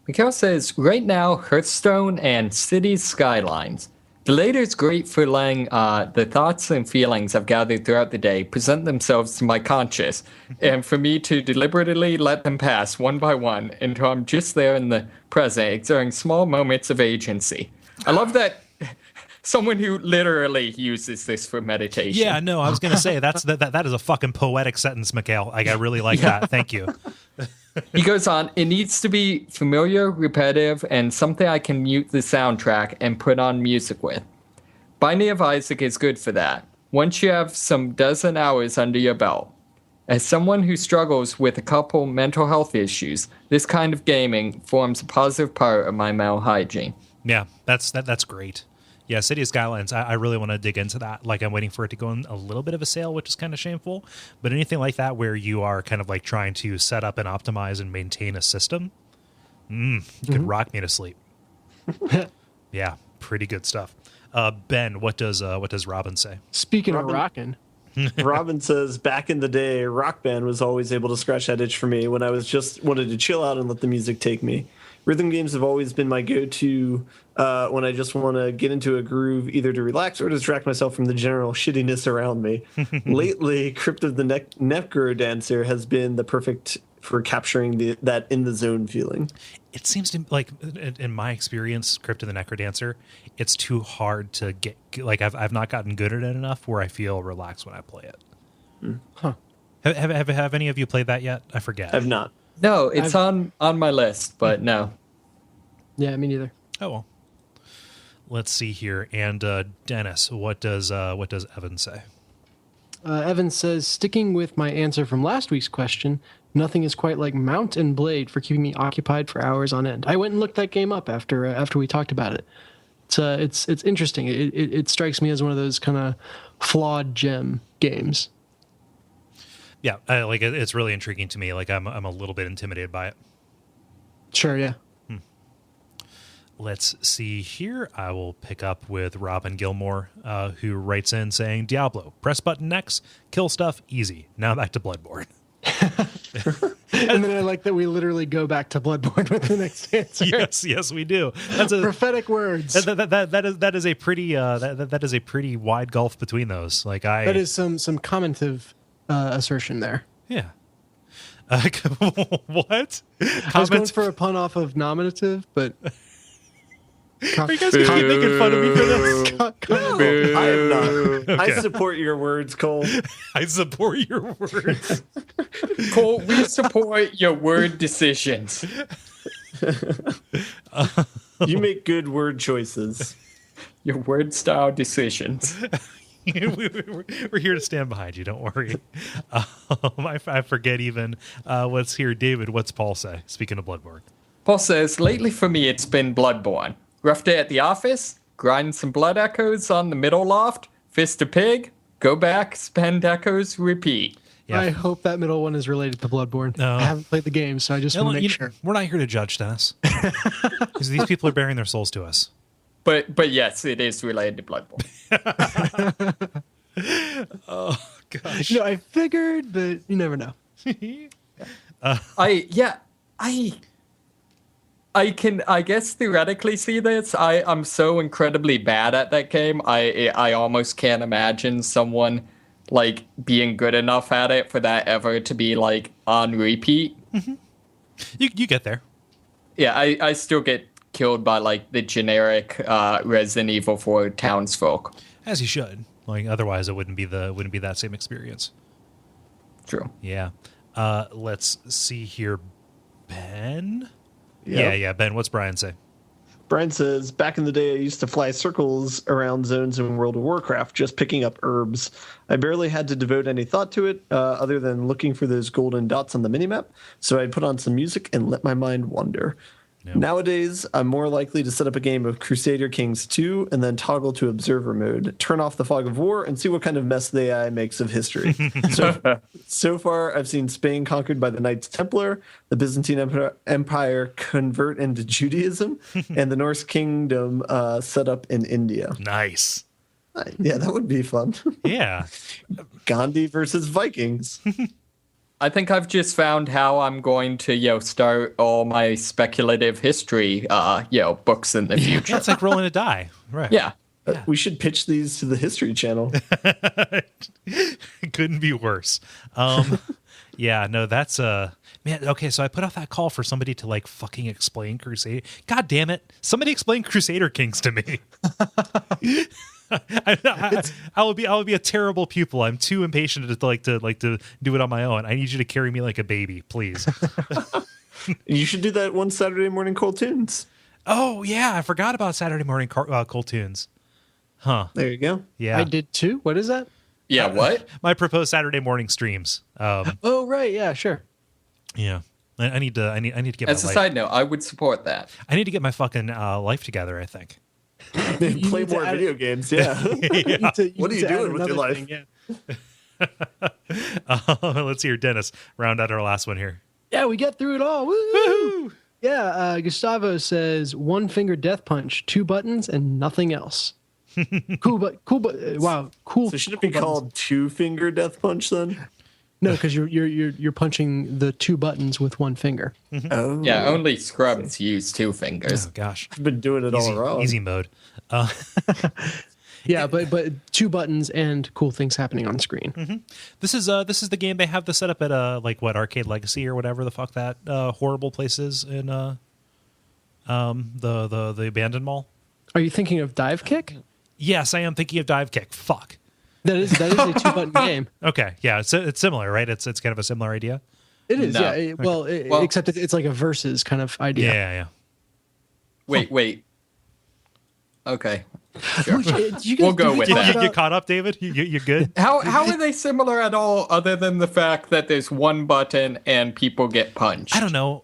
Mikhail says, right now, Hearthstone and Cities Skylines. The later is great for letting the thoughts and feelings I've gathered throughout the day present themselves to my conscious, and for me to deliberately let them pass one by one until I'm just there in the present, exerting small moments of agency. I love that someone who literally uses this for meditation. Yeah, no, I was going to say that is a fucking poetic sentence, Mikhail. Like, I really like that. Thank you. He goes on, it needs to be familiar, repetitive, and something I can mute the soundtrack and put on music with. Binding of Isaac is good for that. Once you have some dozen hours under your belt. As someone who struggles with a couple mental health issues, this kind of gaming forms a positive part of my mental hygiene. Yeah, that's great. Yeah, City of Skylines, I really want to dig into that. Like, I'm waiting for it to go in a little bit of a sale, which is kind of shameful. But anything like that where you are kind of like trying to set up and optimize and maintain a system, you could rock me to sleep. Yeah, pretty good stuff. Ben, what does Robin say? Speaking of rocking. Robin says, back in the day, Rock Band was always able to scratch that itch for me when I was just wanted to chill out and let the music take me. Rhythm games have always been my go-to when I just want to get into a groove, either to relax or distract myself from the general shittiness around me. Lately, Crypt of the Necro Dancer has been the perfect for capturing that in-the-zone feeling. It seems to like, in my experience, Crypt of the Necro Dancer, it's too hard to get. Like, I've not gotten good at it enough where I feel relaxed when I play it. Huh? Have any of you played that yet? I forget. I've not. No, it's on my list, but no. Yeah, me neither. Oh well. Let's see here. And Dennis, what does Evan say? Evan says, sticking with my answer from last week's question, nothing is quite like Mount and Blade for keeping me occupied for hours on end. I went and looked that game up after we talked about it. It's interesting. It strikes me as one of those kind of flawed gem games. Yeah, it's really intriguing to me. Like, I'm a little bit intimidated by it. Sure, yeah. Let's see here. I will pick up with Robin Gilmore, who writes in saying, Diablo, press button X, kill stuff, easy. Now back to Bloodborne. And then I like that we literally go back to Bloodborne with the next answer. Yes, we do. That's prophetic words. That is a pretty pretty wide gulf between those. That is some commentative assertion there. Yeah. What? I was going for a pun off of nominative, but are you guys keep making fun of me for this? I am not. Okay. I support your words, Cole. I support your words. Cole, we support your word decisions. You make good word choices. Your word style decisions. We're here to stand behind you. Don't worry. I forget even what's here. David, what's Paul say? Speaking of Bloodborne. Paul says, lately for me, it's been Bloodborne. Rough day at the office, grind some blood echoes on the middle loft, fist a pig, go back, spend echoes, repeat. Yeah. I hope that middle one is related to Bloodborne. I haven't played the game, so I just want to make sure. We're not here to judge, Dennis. Because these people are bearing their souls to us. But yes, it is related to Bloodborne. Oh gosh. You know, I figured, but you never know. I can, I guess, theoretically see this. I'm so incredibly bad at that game. I almost can't imagine someone like being good enough at it for that ever to be like on repeat. You get there. Yeah, I still get killed by like the generic Resident Evil 4 townsfolk. As you should. Like otherwise, it wouldn't be that same experience. True. Yeah. Let's see here, Ben. Yep. Yeah. Ben, what's Brian say? Brian says, back in the day, I used to fly circles around zones in World of Warcraft, just picking up herbs. I barely had to devote any thought to it, other than looking for those golden dots on the minimap. So I'd put on some music and let my mind wander. Yep. Nowadays, I'm more likely to set up a game of Crusader Kings 2 and then toggle to observer mode, turn off the fog of war, and see what kind of mess the AI makes of history. So far, I've seen Spain conquered by the Knights Templar, the Byzantine Empire convert into Judaism, and the Norse kingdom set up in India. Nice. Yeah, that would be fun. Yeah. Gandhi versus Vikings. I think I've just found how I'm going to, start all my speculative history, books in the future. Yeah, it's like rolling a die. Right. Yeah. We should pitch these to the History Channel. Couldn't be worse. Yeah, no, that's man. Okay, so I put out that call for somebody to like fucking explain Crusader. God damn it! Somebody explain Crusader Kings to me. I will be a terrible pupil. I'm too impatient to do it on my own. I need you to carry me like a baby, please. You should do that one Saturday morning Cold Tunes. Oh yeah, I forgot about Saturday morning Cold Tunes. Huh? There you go. Yeah, I did too. What is that? Yeah, what? My proposed Saturday morning streams. Oh right, yeah, sure. Yeah, I need to get. As a side note, I would support that. I need to get my fucking life together. I think. Play more video games. Yeah. What are you doing with your life? Thing, Let's hear Dennis round out our last one here. yeah, we get through it all. Woo! Yeah, Gustavo says 1 finger death punch, 2 buttons, and nothing else. Cool, but wow, cool. So should it cool be called 2-finger death punch then? No, because you're punching the 2 buttons with 1 finger. Oh. Yeah, only scrubs use 2 fingers. Oh gosh, I've been doing it all wrong. easy mode. Yeah, but 2 buttons and cool things happening on screen. Mm-hmm. This is the game they have the setup at Arcade Legacy or whatever the fuck that horrible place is in the abandoned mall. Are you thinking of Dive Kick? Yes, I am thinking of Dive Kick. Fuck. That is a 2-button game. Okay, yeah, it's similar, right? It's kind of a similar idea. It is, No. yeah. Well, except it's like a versus kind of idea. Yeah. Wait. Okay. We'll go with that. You caught up, David? You good? How are they similar at all, other than the fact that there's 1 button and people get punched? I don't know.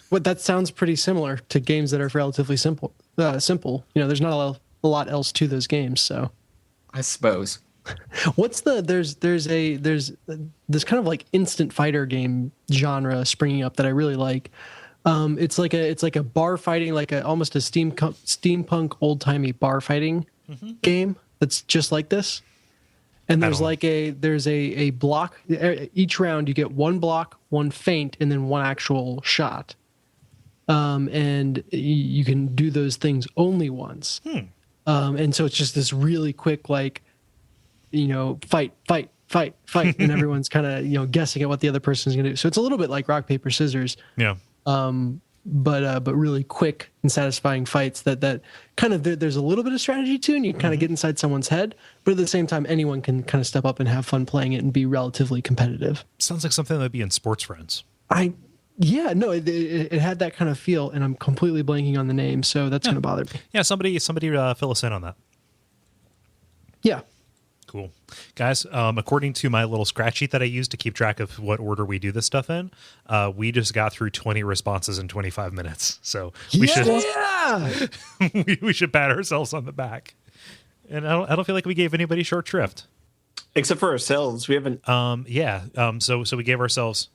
But that sounds pretty similar to games that are relatively simple. There's not a lot else to those games. So, I suppose. what's there's this kind of like instant fighter game genre springing up that I really like. It's like a bar fighting, almost a steampunk old timey bar fighting game that's just like this. And there's a block. Each round you get 1 block, 1 feint, and then 1 actual shot. And you can do those things only once. And so it's just this really quick, fight, and everyone's kind of guessing at what the other person's gonna do. So it's a little bit like rock paper scissors. Yeah. But really quick and satisfying fights that kind of there's a little bit of strategy to, and you kind of get inside someone's head, but at the same time anyone can kind of step up and have fun playing it and be relatively competitive. Sounds like something that would be in Sports Friends. It had that kind of feel, and I'm completely blanking on the name, so that's going to bother me. Yeah, somebody fill us in on that. Yeah. Cool. Guys, according to my little scratch sheet that I use to keep track of what order we do this stuff in, we just got through 20 responses in 25 minutes. So we should pat ourselves on the back. And I don't feel like we gave anybody short shrift. Except for ourselves. We haven't. So we gave ourselves.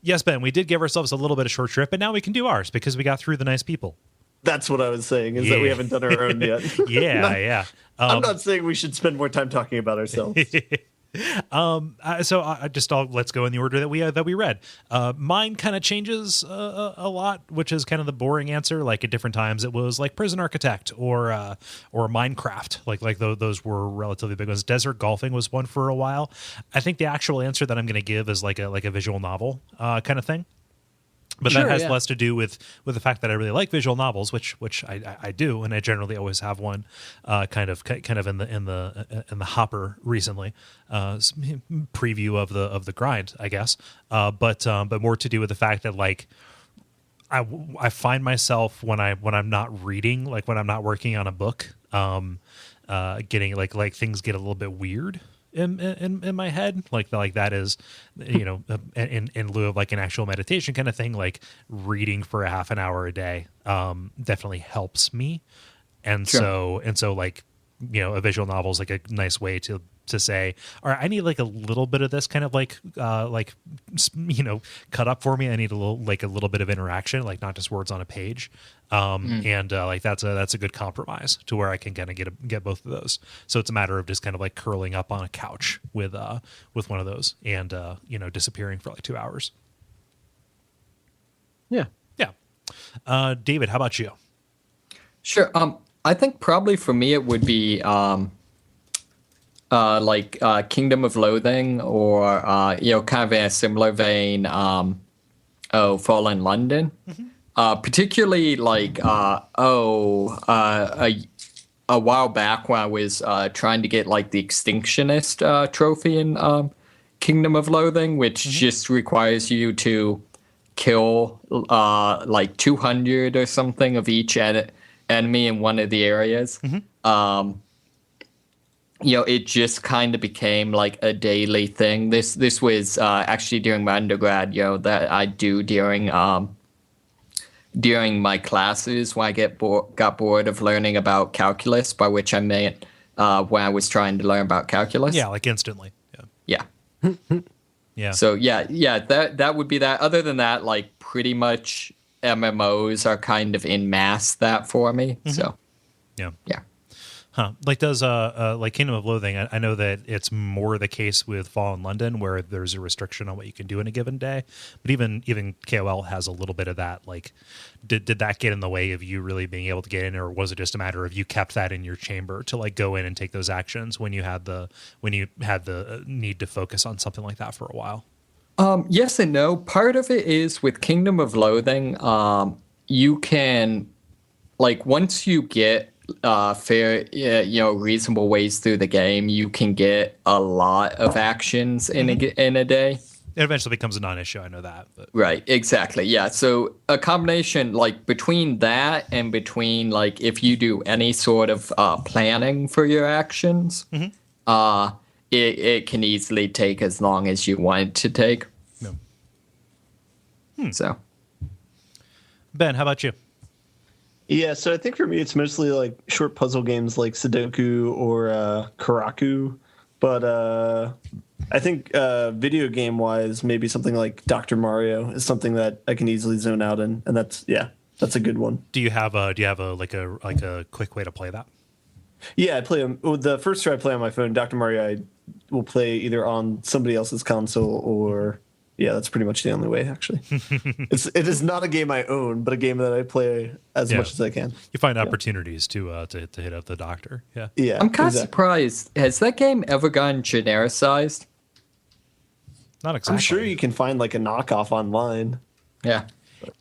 Yes, Ben, we did give ourselves a little bit of short shrift, but now we can do ours because we got through the nice people. That's what I was saying, is that we haven't done our own yet. Yeah. I'm not saying we should spend more time talking about ourselves. Let's go in the order that we read. Mine kind of changes a lot, which is kind of the boring answer. Like at different times, it was like Prison Architect or Minecraft. Like those were relatively big ones. Desert Golfing was one for a while. I think the actual answer that I'm going to give is like a visual novel kind of thing. But that has less to do with the fact that I really like visual novels, which I do, and I generally always have one kind of in the hopper recently. Preview of the grind, I guess. But more to do with the fact that like I find myself when I'm not reading, like when I'm not working on a book, getting like things get a little bit weird in my head, like that is, in lieu of like an actual meditation kind of thing. Like reading for a half an hour a day definitely helps me, and so like a visual novel is like a nice way to say, all right, I need like a little bit of this kind of like cut up for me. I need a little bit of interaction, like not just words on a page. And like that's a good compromise to where I can kind of get both of those. So it's a matter of just kind of like curling up on a couch with one of those and disappearing for like 2 hours. Yeah. David, how about you? Sure. I think probably for me it would be Kingdom of Loathing, or kind of in a similar vein, Fallen London. Particularly like a while back when I was trying to get like the Extinctionist trophy in Kingdom of Loathing, which just requires you to kill like 200 or something of each enemy in one of the areas. It just kind of became like a daily thing. This was actually during my undergrad, that I do during my classes when I got bored of learning about calculus, by which I meant when I was trying to learn about calculus. Yeah, like instantly. Yeah. Yeah. So that would be that. Other than that, like pretty much MMOs are kind of in mass that for me. So yeah. Yeah. Like does like Kingdom of Loathing, I know that it's more the case with Fallen London where there's a restriction on what you can do in a given day, but even KOL has a little bit of that. Like did that get in the way of you really being able to get in, or was it just a matter of you kept that in your chamber to like go in and take those actions when you had the need to focus on something like that for a while? Yes and no. Part of it is with Kingdom of Loathing, you can, like, once you get fair, reasonable ways through the game, you can get a lot of actions in a day. It eventually becomes a non-issue. I know that. But. Right. Exactly. Yeah. So a combination like between that and between like if you do any sort of planning for your actions, it can easily take as long as you want it to take. No. So, Ben, how about you? Yeah, so I think for me it's mostly like short puzzle games like Sudoku or Karaku, but I think video game wise, maybe something like Dr. Mario is something that I can easily zone out in, and that's a good one. Do you have a quick way to play that? Yeah, I play them. The first try I play on my phone, Dr. Mario, I will play either on somebody else's console or. Yeah, that's pretty much the only way, actually. It is not a game I own, but a game that I play as much as I can. You find opportunities to hit up the doctor. Yeah. I'm kind of surprised. Has that game ever gotten genericized? Not exactly. I'm sure you can find like a knockoff online. Yeah.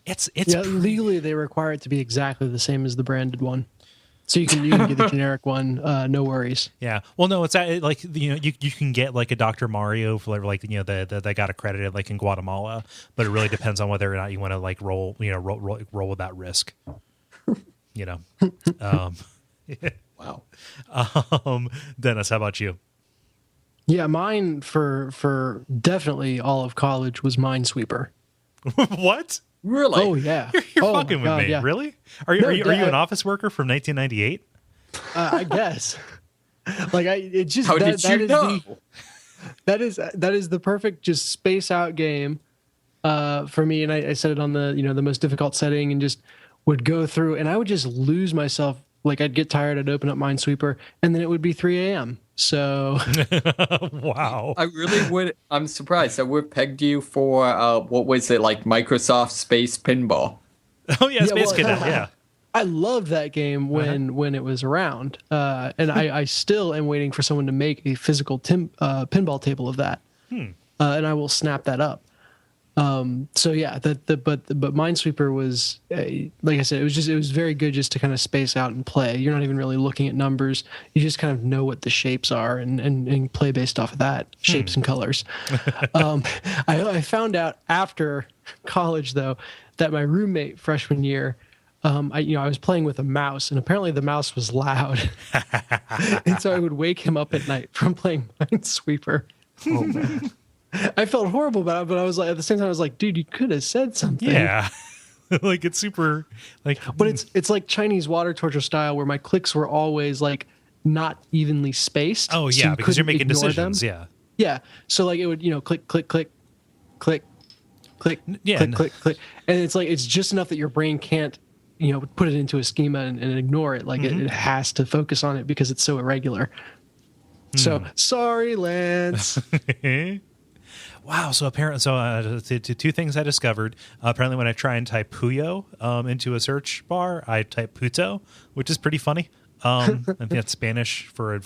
It's legally they require it to be exactly the same as the branded one. So you can get the generic one, no worries. Yeah. Well, no, it's like you can get like a Dr. Mario for like that got accredited like in Guatemala, but it really depends on whether or not you want to like roll with that risk. Wow. Dennis, how about you? Yeah, mine for definitely all of college was Minesweeper. What? Really? Oh yeah. You're fucking with me. Yeah. Really? Are you an office worker from 1998? I guess. Like it just How did you know? That is the perfect just space out game for me, and I set it on the the most difficult setting, and just would go through, and I would just lose myself. Like I'd get tired, I'd open up Minesweeper, and then it would be 3 a.m. So Wow. I really would. I'm surprised. I would have pegged you for what was it, like Microsoft Space Pinball? Oh yeah, Space well, Cadet. Yeah. I loved that game when it was around, and I still am waiting for someone to make a physical pinball table of that, and I will snap that up. So yeah, but Minesweeper was like I said, it was very good just to kind of space out and play. You're not even really looking at numbers; you just kind of know what the shapes are and play based off of that shapes and colors. I found out after college though that my roommate freshman year. I was playing with a mouse, and apparently the mouse was loud, and so I would wake him up at night from playing Minesweeper. Oh man. I felt horrible about it, but I was like, at the same time, I was like, dude, you could have said something. Yeah. Like it's super like, But it's like Chinese water torture style, where my clicks were always like not evenly spaced. oh so yeah, you because you're couldn't making ignore decisions. them. Yeah. Yeah. So like it would, click, click, click, click, click, Yeah. click, click, click, and it's like it's just enough that your brain can't, put it into a schema and ignore it. Like it has to focus on it because it's so irregular. So sorry, Lance. Wow. So apparently, two things I discovered. Apparently, when I try and type Puyo into a search bar, I type Puto, which is pretty funny. I think that's Spanish for a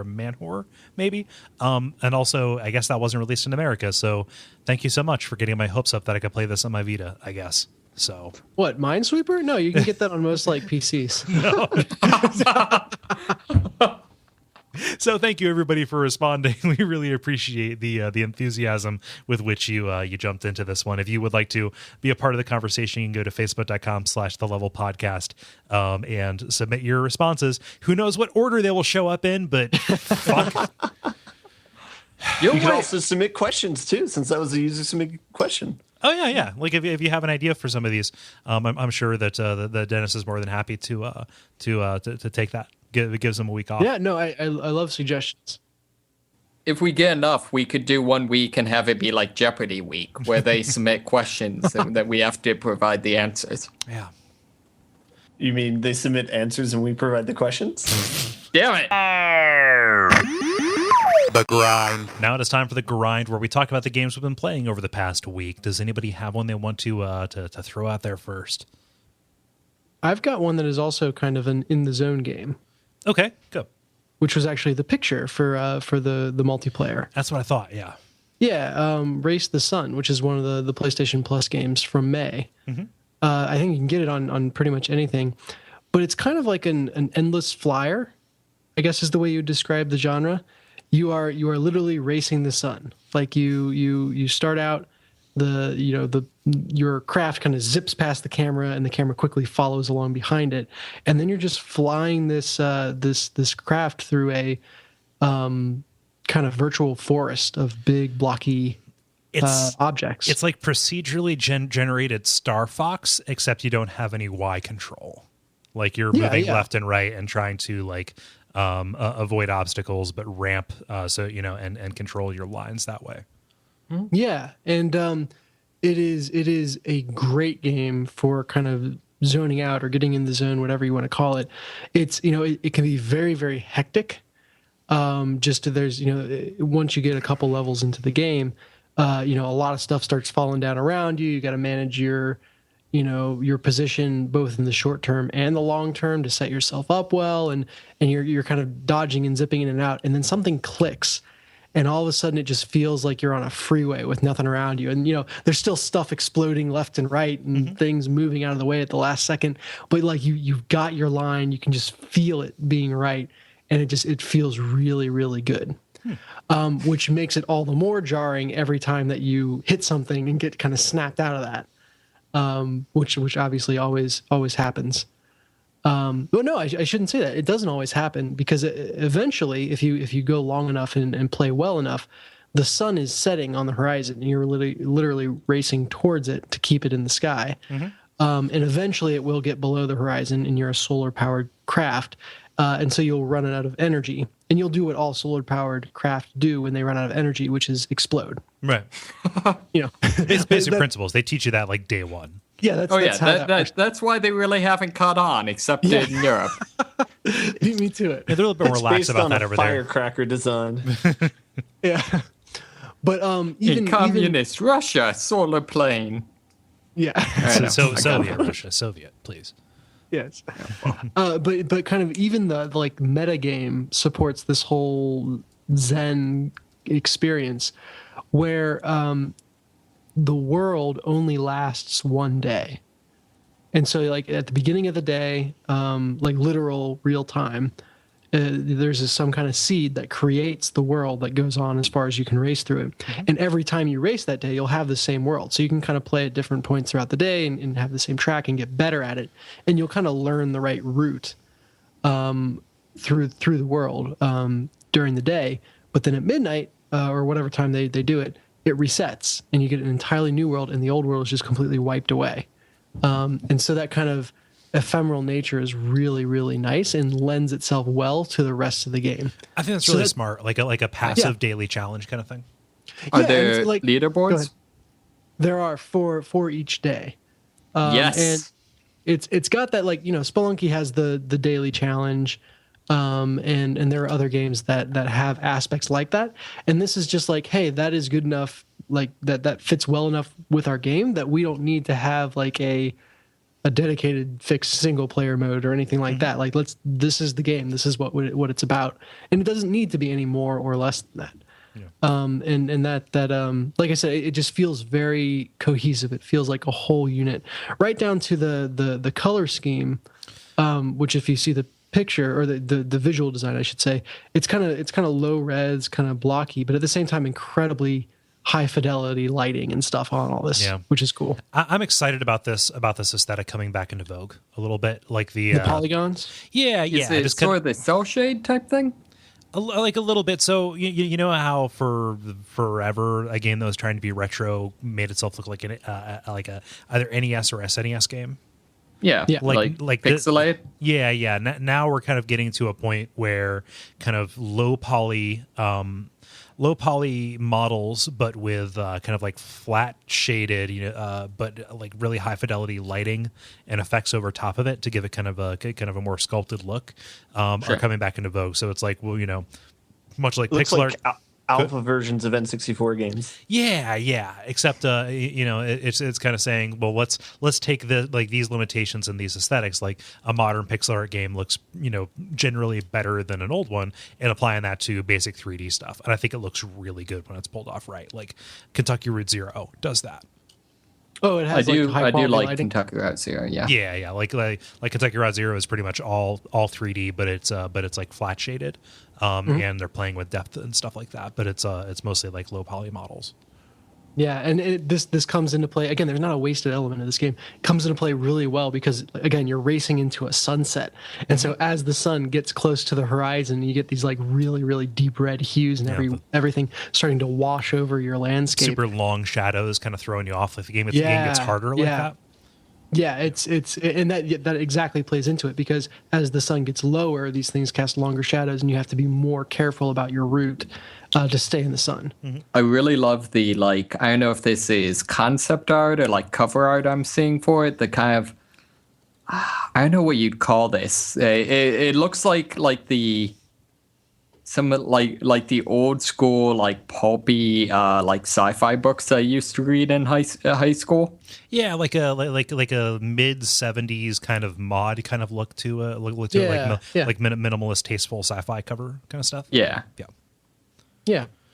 man whore, maybe. And also, I guess that wasn't released in America. So thank you so much for getting my hopes up that I could play this on my Vita, I guess. So What, Minesweeper? No, you can get that on most like PCs. So thank you everybody for responding. We really appreciate the enthusiasm with which you jumped into this one. If you would like to be a part of the conversation, you can go to facebook.com/thelevelpodcast and submit your responses. Who knows what order they will show up in, but fuck. You can also submit questions too, since that was a user submit question. Oh yeah. Like if you have an idea for some of these, I'm sure that the Dennis is more than happy to take that. It gives them a week off. Yeah, no, I love suggestions. If we get enough, we could do 1 week and have it be like Jeopardy week, where they submit questions and that we have to provide the answers. Yeah. You mean they submit answers and we provide the questions? Damn it! The grind. Now it is time for the grind, where we talk about the games we've been playing over the past week. Does anybody have one they want to throw out there first? I've got one that is also kind of an in the zone game. Okay, go. Which was actually the picture for the multiplayer. That's what I thought. Yeah. Yeah, Race the Sun, which is one of the PlayStation Plus games from May. Mm-hmm. I think you can get it on pretty much anything, but it's kind of like an endless flyer, I guess is the way you would describe the genre. You are literally racing the sun. Like you start out, your craft kind of zips past the camera, and the camera quickly follows along behind it, and then you're just flying this craft through a kind of virtual forest of big blocky objects. It's like procedurally generated Star Fox, except you don't have any Y control. Like you're moving left and right and trying to avoid obstacles, but ramp and control your lines that way. Yeah, and it is a great game for kind of zoning out or getting in the zone, whatever you want to call it. It's it can be very, very hectic. Once you get a couple levels into the game, a lot of stuff starts falling down around you. You got to manage your position both in the short term and the long term to set yourself up well, and you're kind of dodging and zipping in and out, and then something clicks. And all of a sudden, it just feels like you're on a freeway with nothing around you. And, there's still stuff exploding left and right and things moving out of the way at the last second. But, like, you've got your line. You can just feel it being right. And it feels really, really good, which makes it all the more jarring every time that you hit something and get kind of snapped out of that, which obviously always happens. Well, no, I shouldn't say that. It doesn't always happen, because eventually, if you go long enough and play well enough, the sun is setting on the horizon, and you're literally racing towards it to keep it in the sky. Mm-hmm. And eventually, it will get below the horizon, and you're a solar-powered craft, and so you'll run out of energy. And you'll do what all solar-powered craft do when they run out of energy, which is explode. Right. It's basic principles. They teach you that like day one. Yeah, that's how that works. That's why they really haven't caught on, except in Europe. Beat me to it. Yeah, they're a little bit more lax about that over there. Firecracker design. Yeah, but even in communist Russia, solar plane. Yeah. Soviet, please. Yes. But kind of even the like meta game supports this whole Zen experience where the world only lasts one day. And so like at the beginning of the day, like literal real time, there's some kind of seed that creates the world that goes on as far as you can race through it. Mm-hmm. And every time you race that day, you'll have the same world. So you can kind of play at different points throughout the day and have the same track and get better at it. And you'll kind of learn the right route through the world during the day. But then at midnight or whatever time they do it, it resets and you get an entirely new world and the old world is just completely wiped away. And so that kind of ephemeral nature is really, really nice and lends itself well to the rest of the game. I think that's really smart, like a passive daily challenge kind of thing. Are there like, leaderboards? There are for each day. Yes, and it's got that, like, you know, Spelunky has the daily challenge, and there are other games that have aspects like that. And this is just like, hey, that is good enough, like that fits well enough with our game that we don't need to have like a dedicated fixed single player mode or anything like that. Like, this is the game. This is what it's about. And it doesn't need to be any more or less than that. Yeah. And that like I said, it just feels very cohesive. It feels like a whole unit, right down to the color scheme, which if you see the picture or the visual design, I should say, it's kind of low res, kind of blocky, but at the same time, incredibly high fidelity lighting and stuff on all this, which is cool. I'm excited about this aesthetic coming back into vogue a little bit, like the polygons. Yeah, is it just sort of the cell shade type thing, like a little bit. So you know how for forever a game that was trying to be retro made itself look like like a either NES or SNES game. Yeah, like pixelate. Yeah. Now we're kind of getting to a point where kind of low poly models, but with kind of like flat shaded, but like really high fidelity lighting and effects over top of it to give it kind of a more sculpted look, are coming back into vogue. So it's like, well, you know, much like looks pixel like art. Alpha versions of N64 games. Yeah. Except, it's kind of saying, well, let's take these limitations and these aesthetics. Like a modern pixel art game looks, generally better than an old one, and applying that to basic 3D stuff. And I think it looks really good when it's pulled off right. Like Kentucky Route Zero does that. Oh, it has. I do like lighting. Kentucky Route Zero. Yeah. Yeah. Like Kentucky Route Zero is pretty much all 3D, but it's like flat shaded, and they're playing with depth and stuff like that. But it's mostly like low poly models. Yeah, and this comes into play again. There's not a wasted element of this game. It comes into play really well because again, you're racing into a sunset, and so as the sun gets close to the horizon, you get these like really, really deep red hues and everything starting to wash over your landscape. Super long shadows, kind of throwing you off. Like the game gets harder like that. Yeah, it's and that exactly plays into it because as the sun gets lower, these things cast longer shadows, and you have to be more careful about your route to stay in the sun. Mm-hmm. I really love the, like, I don't know if this is concept art or like cover art I'm seeing for it. The kind of, I don't know what you'd call this. It looks like the the old school, like pulpy like sci-fi books I used to read in high school. Yeah, like a mid 70s kind of mod kind of look to it, like minimalist, tasteful sci-fi cover kind of stuff. Yeah.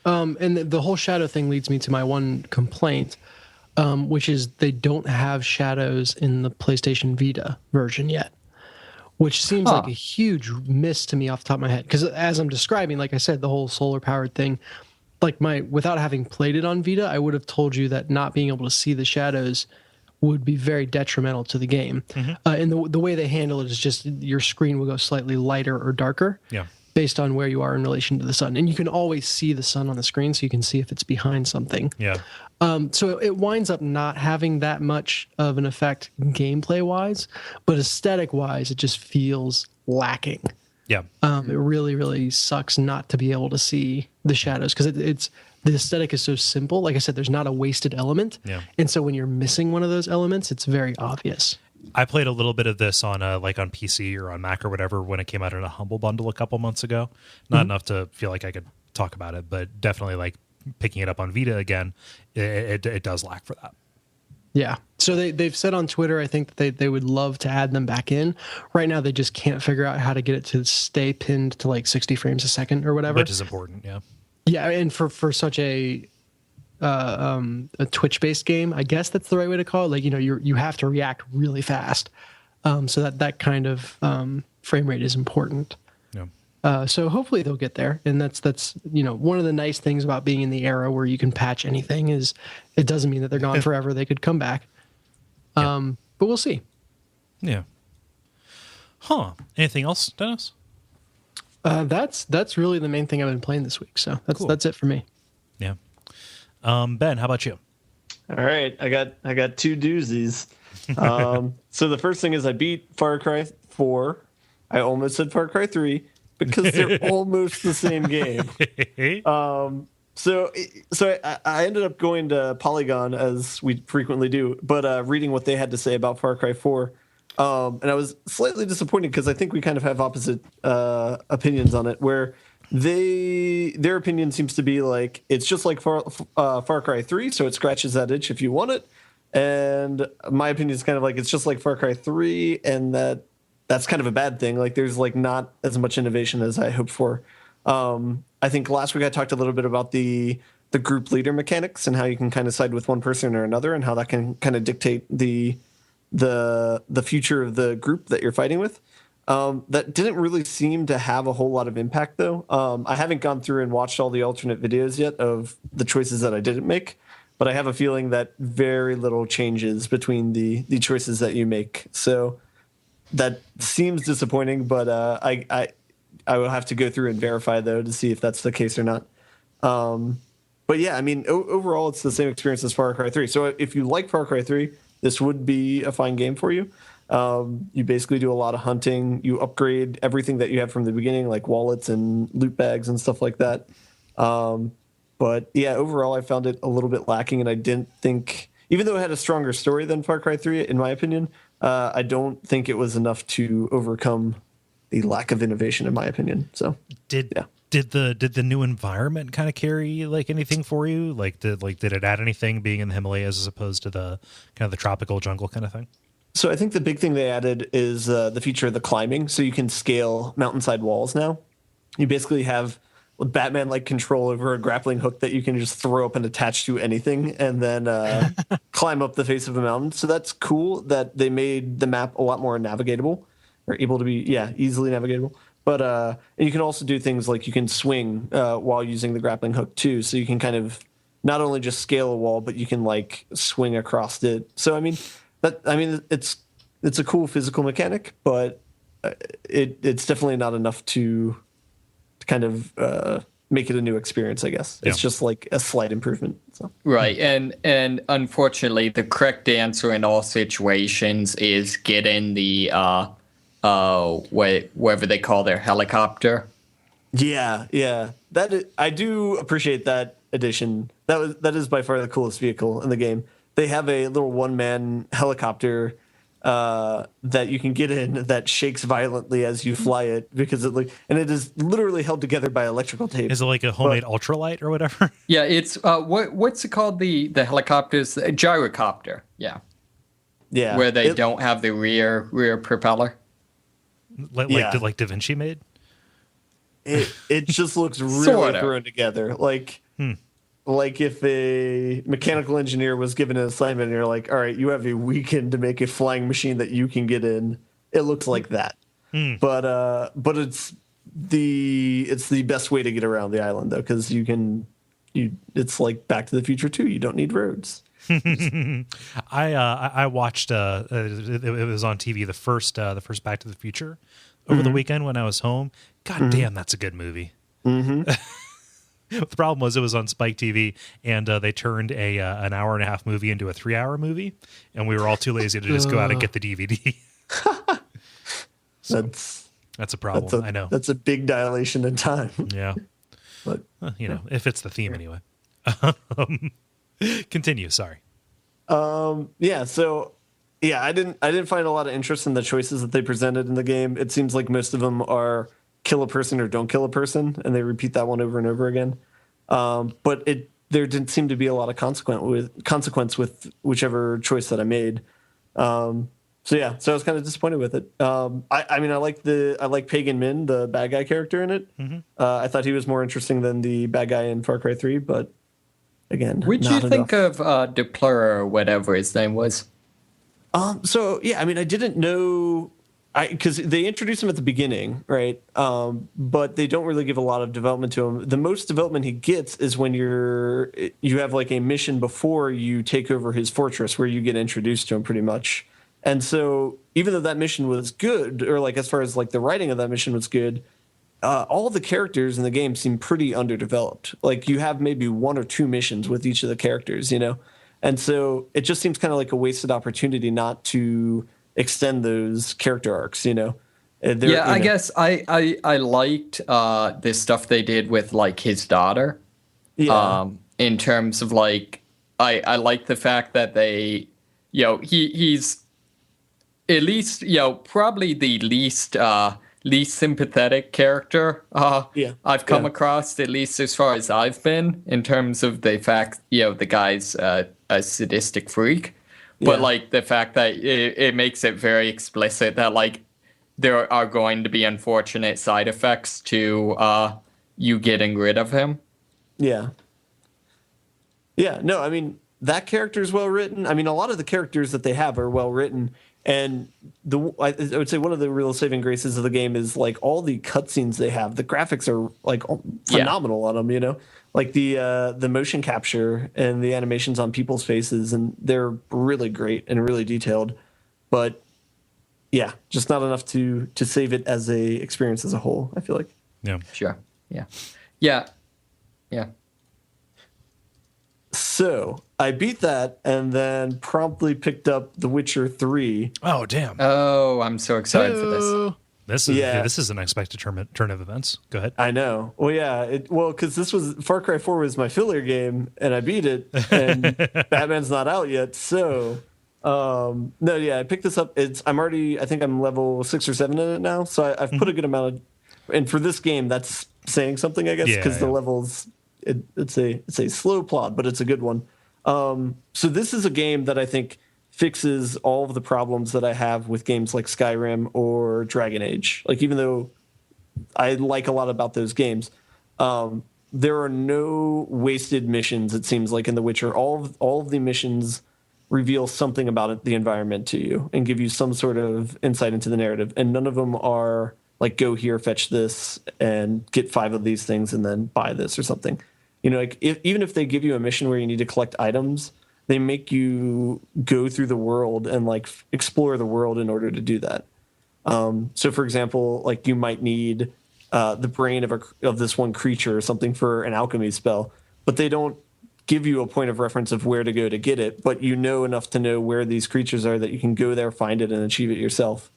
And the whole shadow thing leads me to my one complaint, which is they don't have shadows in the PlayStation Vita version yet. Which seems like a huge miss to me off the top of my head. Because as I'm describing, like I said, the whole solar-powered thing, like without having played it on Vita, I would have told you that not being able to see the shadows would be very detrimental to the game. Mm-hmm. And the way they handle it is just your screen will go slightly lighter or darker based on where you are in relation to the sun. And you can always see the sun on the screen, so you can see if it's behind something. Yeah. So it winds up not having that much of an effect gameplay-wise, but aesthetic-wise, it just feels lacking. Yeah. It really, really sucks not to be able to see the shadows because it's the aesthetic is so simple. Like I said, there's not a wasted element. Yeah. And so when you're missing one of those elements, it's very obvious. I played a little bit of this on like on PC or on Mac or whatever when it came out in a Humble Bundle a couple months ago. Not enough to feel like I could talk about it, but definitely like picking it up on Vita again, it does lack for that. Yeah. So they've said on Twitter, I think that they would love to add them back in. Right now, they just can't figure out how to get it to stay pinned to like 60 frames a second or whatever. Which is important, yeah. Yeah, and for such a Twitch-based game, I guess that's the right way to call it. Like, you have to react really fast. So that kind of frame rate is important. Yeah. So hopefully they'll get there. And that's one of the nice things about being in the era where you can patch anything is it doesn't mean that they're gone forever. They could come back. But we'll see. Yeah. Huh. Anything else, Dennis? That's really the main thing I've been playing this week. So that's it for me. Yeah. Ben, how about you? All right, I got two doozies. So the first thing is I beat Far Cry 4. I almost said Far Cry 3 because they're almost the same game. So I ended up going to Polygon, as we frequently do, but reading what they had to say about Far Cry 4. And I was slightly disappointed because I think we kind of have opposite opinions on it, where their opinion seems to be like it's just like Far Cry 3, so it scratches that itch if you want it. And my opinion is kind of like it's just like Far Cry 3, and that's kind of a bad thing. Like there's like not as much innovation as I hoped for. I think last week I talked a little bit about the group leader mechanics and how you can kind of side with one person or another, and how that can kind of dictate the future of the group that you're fighting with. That didn't really seem to have a whole lot of impact, though. I haven't gone through and watched all the alternate videos yet of the choices that I didn't make, but I have a feeling that very little changes between the choices that you make. So that seems disappointing, but I will have to go through and verify, though, to see if that's the case or not. But yeah, I mean, overall, it's the same experience as Far Cry 3. So if you like Far Cry 3, this would be a fine game for you. You basically do a lot of hunting. You upgrade everything that you have from the beginning, like wallets and loot bags and stuff like that. But yeah, overall, I found it a little bit lacking, and I didn't think, even though it had a stronger story than Far Cry 3, in my opinion, I don't think it was enough to overcome the lack of innovation, in my opinion. So did the new environment kind of carry like anything for you? Did it add anything being in the Himalayas as opposed to the kind of the tropical jungle kind of thing? So I think the big thing they added is the feature of the climbing. So you can scale mountainside walls now. You basically have Batman-like control over a grappling hook that you can just throw up and attach to anything and then climb up the face of a mountain. So that's cool that they made the map a lot more navigatable, or able to be, easily navigatable. But and you can also do things like you can swing while using the grappling hook too. So you can kind of not only just scale a wall, but you can like swing across it. So I mean, it's a cool physical mechanic, but it's definitely not enough to kind of make it a new experience, I guess. It's just like a slight improvement. So. Right, and unfortunately, the correct answer in all situations is get in the whatever they call their helicopter. Yeah. I do appreciate that addition. That is by far the coolest vehicle in the game. They have a little one-man helicopter that you can get in that shakes violently as you fly it, because it is literally held together by electrical tape. Is it like a homemade ultralight or whatever? Yeah, it's what's it called? The helicopters, gyrocopter. Yeah, where they don't have the rear propeller. Like Da Vinci made? It just looks really thrown together. Like if a mechanical engineer was given an assignment and you're like, all right, you have a weekend to make a flying machine that you can get in. It looks like that. But it's the best way to get around the island, though, because it's like Back to the Future 2. You don't need roads. I watched it was on TV, the first Back to the Future over the weekend when I was home. God damn, that's a good movie. The problem was it was on Spike TV, and they turned an hour and a half movie into a 3-hour movie, and we were all too lazy to just go out and get the DVD. So, that's a problem. I know that's a big dilation in time. Yeah, but if it's the theme anyway. Continue. Sorry. Yeah. So, yeah, I didn't find a lot of interest in the choices that they presented in the game. It seems like most of them are kill a person or don't kill a person, and they repeat that one over and over again. But there didn't seem to be a lot of consequence with whichever choice that I made. So I was kind of disappointed with it. I mean, I like Pagan Min, the bad guy character in it. Mm-hmm. I thought he was more interesting than the bad guy in Far Cry 3, but again, What'd you think enough. of Duplura or whatever his name was? So yeah, I mean, I didn't know, because they introduced him at the beginning, right? But they don't really give a lot of development to him. The most development he gets is when you have like a mission before you take over his fortress, where you get introduced to him pretty much. And so even though that mission was good, or like as far as like the writing of that mission was good, all the characters in the game seem pretty underdeveloped. Like you have maybe 1 or 2 missions with each of the characters, you know? And so it just seems kind of like a wasted opportunity not to extend those character arcs, you know? I guess I liked this stuff they did with like his daughter. Yeah. In terms of like, I like the fact that they, he's at least, probably the least sympathetic character I've come across, at least as far as I've been, in terms of the fact, the guy's a sadistic freak. But like the fact that it makes it very explicit that like there are going to be unfortunate side effects to you getting rid of him. Yeah. Yeah, no, I mean, that character is well written. I mean, a lot of the characters that they have are well written. And I would say one of the real saving graces of the game is like all the cutscenes they have. The graphics are like phenomenal on them, you know, like the motion capture and the animations on people's faces, and they're really great and really detailed. But yeah, just not enough to save it as a experience as a whole, I feel like. Yeah. Sure. Yeah. So I beat that and then promptly picked up The Witcher 3. Oh, damn. Oh, I'm so excited for this. This is an unexpected turn of events. Go ahead. I know. Well, yeah. Because this was Far Cry 4 was my filler game, and I beat it, and Batman's not out yet. So, I picked this up. I think I'm level 6 or 7 in it now. So I've put a good amount of, and for this game, that's saying something, I guess, because the levels. It's a slow plot, but it's a good one. So this is a game that I think fixes all of the problems that I have with games like Skyrim or Dragon Age. Like, even though I like a lot about those games, there are no wasted missions, it seems like, in The Witcher. All of the missions reveal something about the environment to you and give you some sort of insight into the narrative. And none of them are like, go here, fetch this, and get 5 of these things, and then buy this or something. You know, like even if they give you a mission where you need to collect items, they make you go through the world and like explore the world in order to do that. So, for example, like you might need the brain of this one creature or something for an alchemy spell, but they don't give you a point of reference of where to go to get it. But you know enough to know where these creatures are that you can go there, find it, and achieve it yourself.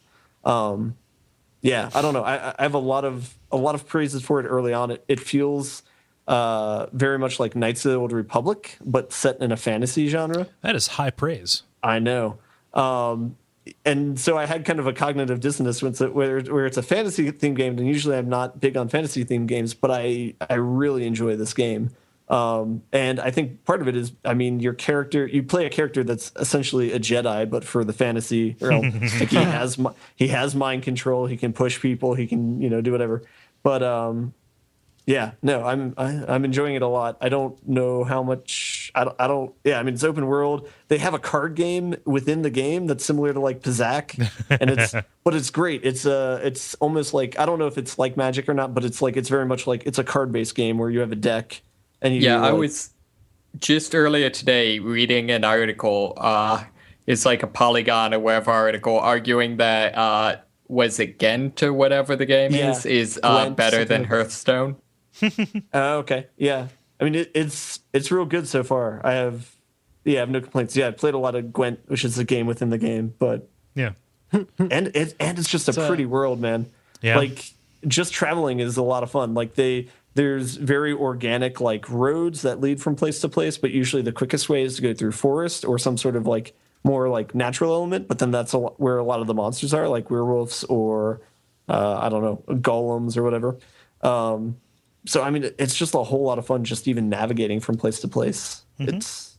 Yeah, I don't know. I have a lot of praises for it early on. It feels very much like Knights of the Old Republic, but set in a fantasy genre. That is high praise. I know. And so I had kind of a cognitive dissonance where it's a fantasy themed game, and usually I'm not big on fantasy themed games, but I really enjoy this game. And I think part of it is, I mean, you play a character that's essentially a Jedi, but for the fantasy realm. Like he has mind control. He can push people. He can, do whatever. But, I'm enjoying it a lot. I don't know how much, I mean, it's open world. They have a card game within the game that's similar to like Pizzac, and but it's great. It's almost like, I don't know if it's like Magic or not, but it's very much like it's a card based game where you have a deck. I was just earlier today reading an article. It's like a Polygon or whatever article arguing that was it Ghent or whatever the game is better than Hearthstone. Okay, yeah. I mean, it's real good so far. I have no complaints. Yeah, I played a lot of Gwent, which is a game within the game, but yeah, and it's just a pretty world, man. Yeah, like just traveling is a lot of fun. Like there's very organic like roads that lead from place to place, but usually the quickest way is to go through forest or some sort of like more like natural element. But then that's where a lot of the monsters are, like werewolves or I don't know, golems or whatever. So I mean, it's just a whole lot of fun just even navigating from place to place. It's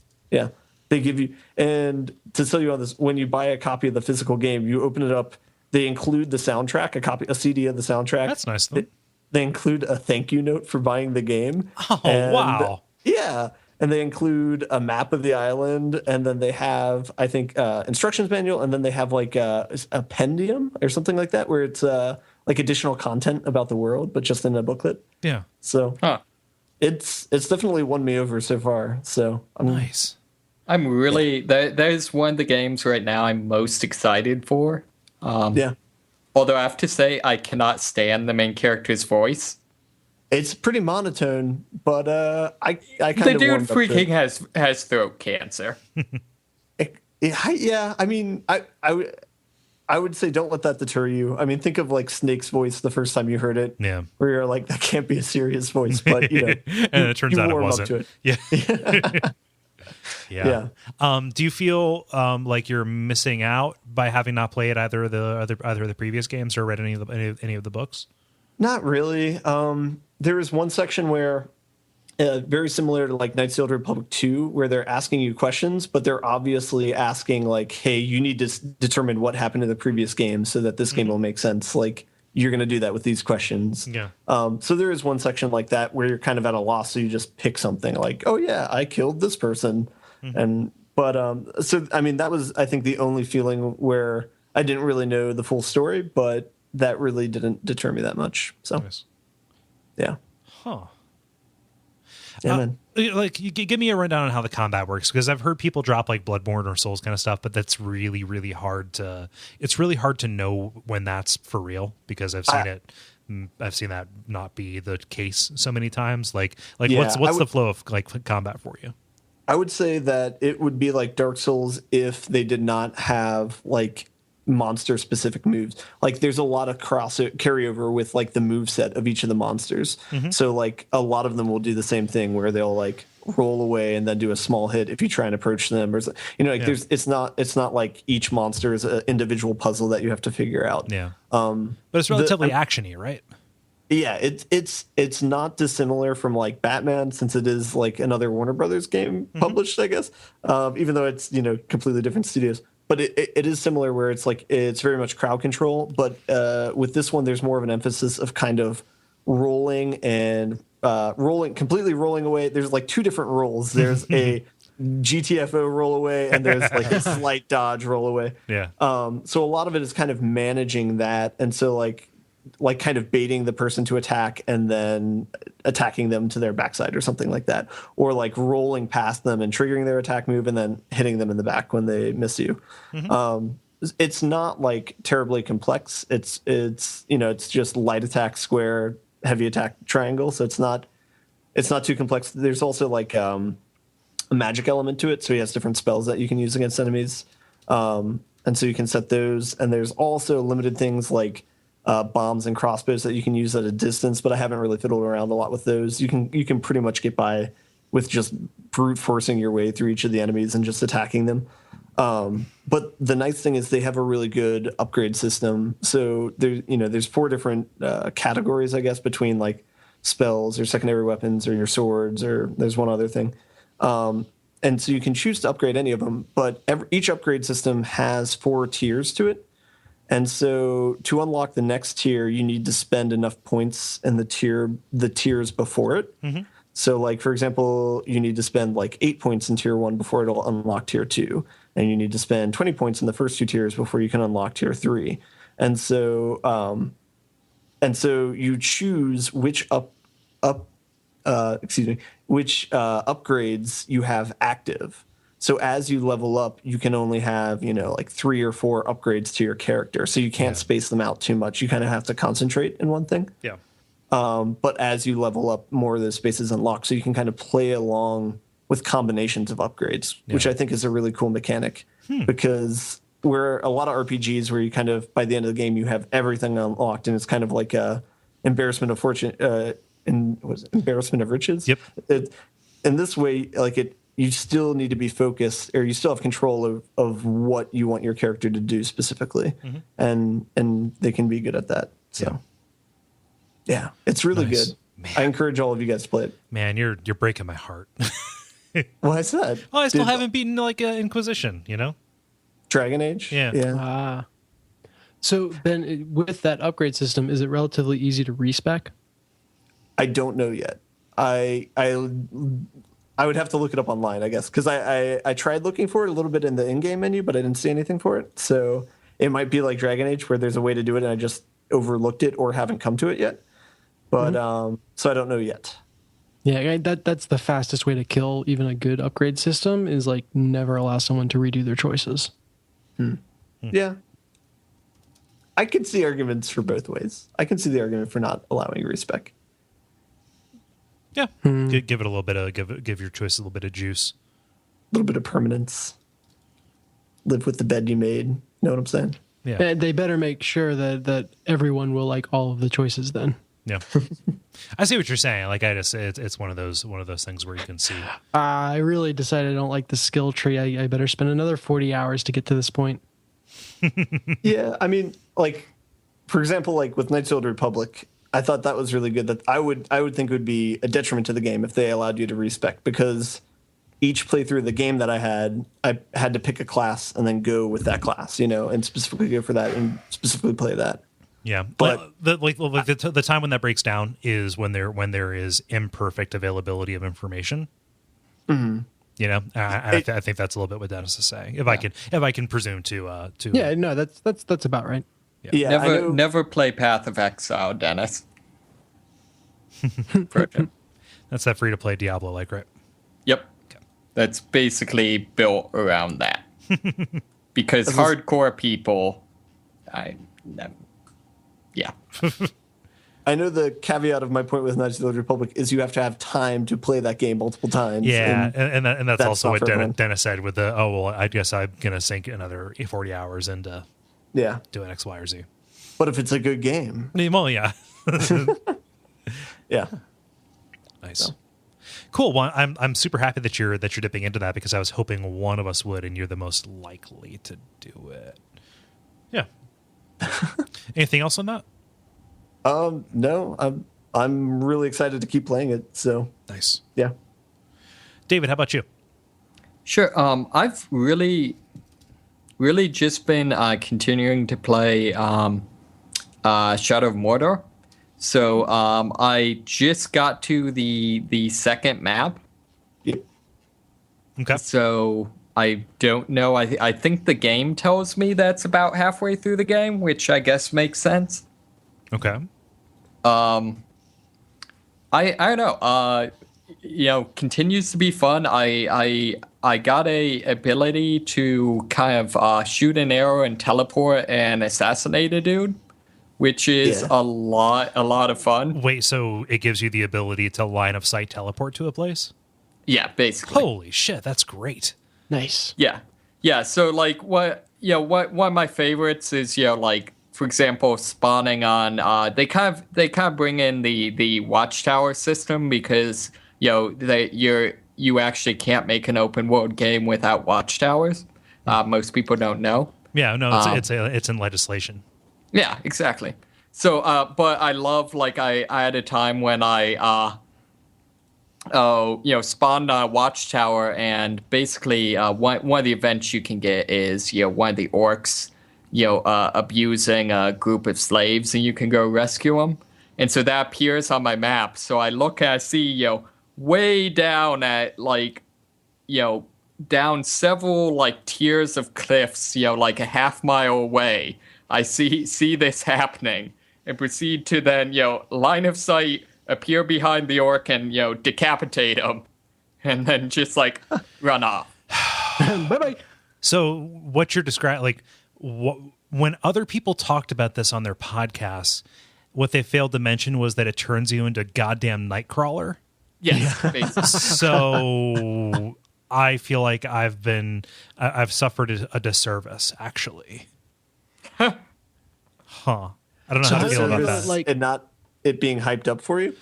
they give you, and to tell you on this, when you buy a copy of the physical game, you open it up. They include the soundtrack, a CD of the soundtrack. That's nice. They include a thank you note for buying the game. Oh, wow. Yeah. And they include a map of the island, and then they have, I think, instructions manual, and then they have like a pendium or something like that, where it's like additional content about the world, but just in a booklet. Yeah. So it's definitely won me over so far. So nice. I'm really there's one of the games right now I'm most excited for. Although I have to say I cannot stand the main character's voice. It's pretty monotone, but I kind of the dude freaking has throat cancer. Yeah, I mean, I would say don't let that deter you. I mean, think of like Snake's voice the first time you heard it. Yeah, where you're like, that can't be a serious voice, but you know, and it turns out it wasn't. Yeah. Yeah. Do you feel like you're missing out by having not played either of the previous games or read any of the books? Not really. There is one section where very similar to like Knights of the Old Republic 2, where they're asking you questions, but they're obviously asking like, hey, you need to determine what happened in the previous game so that this game will make sense. Like, you're going to do that with these questions. Yeah. So there is one section like that where you're kind of at a loss. So you just pick something like, oh yeah, I killed this person. So, I mean, that was, I think, the only feeling where I didn't really know the full story, but that really didn't deter me that much. So, nice. Yeah. Huh. Yeah, man. Like, you give me a rundown on how the combat works, because I've heard people drop like Bloodborne or Souls kind of stuff, but that's really, really hard to. It's really hard to know when that's for real, because I've seen that not be the case so many times. Like Yeah, what's the flow of like combat for you? I would say that it would be like Dark Souls if they did not have like monster specific moves. Like there's a lot of carryover with like the move set of each of the monsters. So like a lot of them will do the same thing where they'll like roll away and then do a small hit if you try and approach them, or you know, like there's it's not like each monster is an individual puzzle that you have to figure out. Yeah. But it's relatively actiony, right? Yeah, it's not dissimilar from like Batman, since it is like another Warner Brothers game published, I guess. Even though it's, you know, completely different studios, but it is similar where it's like it's very much crowd control. But with this one, there's more of an emphasis of kind of rolling and completely rolling away. There's like two different rolls. There's a GTFO roll away, and there's like a slight dodge roll away. Yeah. So a lot of it is kind of managing that, and so like kind of baiting the person to attack and then attacking them to their backside or something like that, or like rolling past them and triggering their attack move and then hitting them in the back when they miss you. It's not like terribly complex. It's you know, it's just light attack square, heavy attack triangle, so it's not too complex. There's also like a magic element to it, so he has different spells that you can use against enemies, and so you can set those. And there's also limited things like bombs and crossbows that you can use at a distance, but I haven't really fiddled around a lot with those. You can pretty much get by with just brute forcing your way through each of the enemies and just attacking them. But the nice thing is they have a really good upgrade system. So there's 4 different categories, I guess, between like spells or secondary weapons or your swords, or there's one other thing. And so you can choose to upgrade any of them, but each upgrade system has 4 tiers to it. And so to unlock the next tier, you need to spend enough points in the tiers before it. So like, for example, you need to spend like 8 points in tier 1 before it'll unlock tier 2. And you need to spend 20 points in the first 2 tiers before you can unlock tier 3. And so you choose which upgrades you have active. So as you level up, you can only have, you know, like 3 or 4 upgrades to your character. So you can't space them out too much. You kind of have to concentrate in one thing. Yeah. But as you level up, more of those spaces unlock. So you can kind of play along with combinations of upgrades, which I think is a really cool mechanic. Because where a lot of RPGs where you kind of, by the end of the game, you have everything unlocked, and it's kind of like a embarrassment of embarrassment of riches. Yep. In this way, you still need to be focused, or you still have control of what you want your character to do specifically, and they can be good at that. So, yeah, it's really good. Man. I encourage all of you guys to play it. Man, you're breaking my heart. Why is that? Oh, I still haven't beaten like Inquisition, Dragon Age? Yeah. So, Ben, with that upgrade system, is it relatively easy to respec? I don't know yet. I would have to look it up online, I guess, because I tried looking for it a little bit in the in-game menu, but I didn't see anything for it. So it might be like Dragon Age, where there's a way to do it, and I just overlooked it or haven't come to it yet. But so I don't know yet. Yeah, that's the fastest way to kill even a good upgrade system is like never allow someone to redo their choices. Yeah. I can see arguments for both ways. I can see the argument for not allowing respec. Yeah. Give it a little bit of give your choice a little bit of juice. A little bit of permanence. Live with the bed you made. Know what I'm saying? Yeah. They better make sure that everyone will like all of the choices then. Yeah. I see what you're saying. Like it's one of those things where you can see. I really decided I don't like the skill tree. I better spend another 40 hours to get to this point. Yeah, I mean, like, for example, like with Knights of the Old Republic, I thought that was really good. That I would think it would be a detriment to the game if they allowed you to respec, because each playthrough of the game that I had to pick a class and then go with that class, and specifically go for that and specifically play that. Yeah, but the time when that breaks down is when there is imperfect availability of information. Mm-hmm. I think that's a little bit what Dennis is saying. If I can presume to Yeah, no, that's about right. Yeah, never play Path of Exile, Dennis. That's that free to play Diablo like, right? Yep. Okay. That's basically built around that. Because hardcore people, yeah. I know the caveat of my point with Knights of the Old Republic is you have to have time to play that game multiple times. Yeah, and that's also what Dennis said with the, I guess I'm going to sink another 40 hours into doing X, Y, or Z. But if it's a good game. Well, yeah. Yeah. Nice. So. Cool. Well, I'm super happy that you're dipping into that, because I was hoping one of us would, and you're the most likely to do it. Yeah. Anything else on that? No. I'm really excited to keep playing it. So nice. Yeah. David, how about you? Sure. I've really just been continuing to play Shadow of Mordor. So I just got to the second map. Yep. Okay. So I don't know. I think the game tells me that's about halfway through the game, which I guess makes sense. Okay. I don't know. Continues to be fun. I got a ability to kind of shoot an arrow and teleport and assassinate a dude, which is a lot of fun. Wait, so it gives you the ability to line of sight teleport to a place? Yeah, basically. Holy shit, that's great. Nice. Yeah. So like what one of my favorites is like, for example, spawning on. They kind of bring in the watchtower system, because you actually can't make an open world game without watchtowers. Most people don't know. Yeah, no, it's in legislation. Yeah, exactly. So, but I love, like, I had a time when I spawned on a watchtower, and basically one of the events you can get is one of the orcs abusing a group of slaves, and you can go rescue them. And so that appears on my map. So I look and I see, way down at, like, down several, like, tiers of cliffs, like a half mile away. I see this happening and proceed to then, line of sight, appear behind the orc and, decapitate him, and then just, like, run off. Bye-bye. So what you're describing, like, when other people talked about this on their podcasts, what they failed to mention was that it turns you into a goddamn nightcrawler. Yes, basically. So I feel like I've suffered a disservice, actually. Huh. I don't know how to feel about that. And not it being hyped up for you?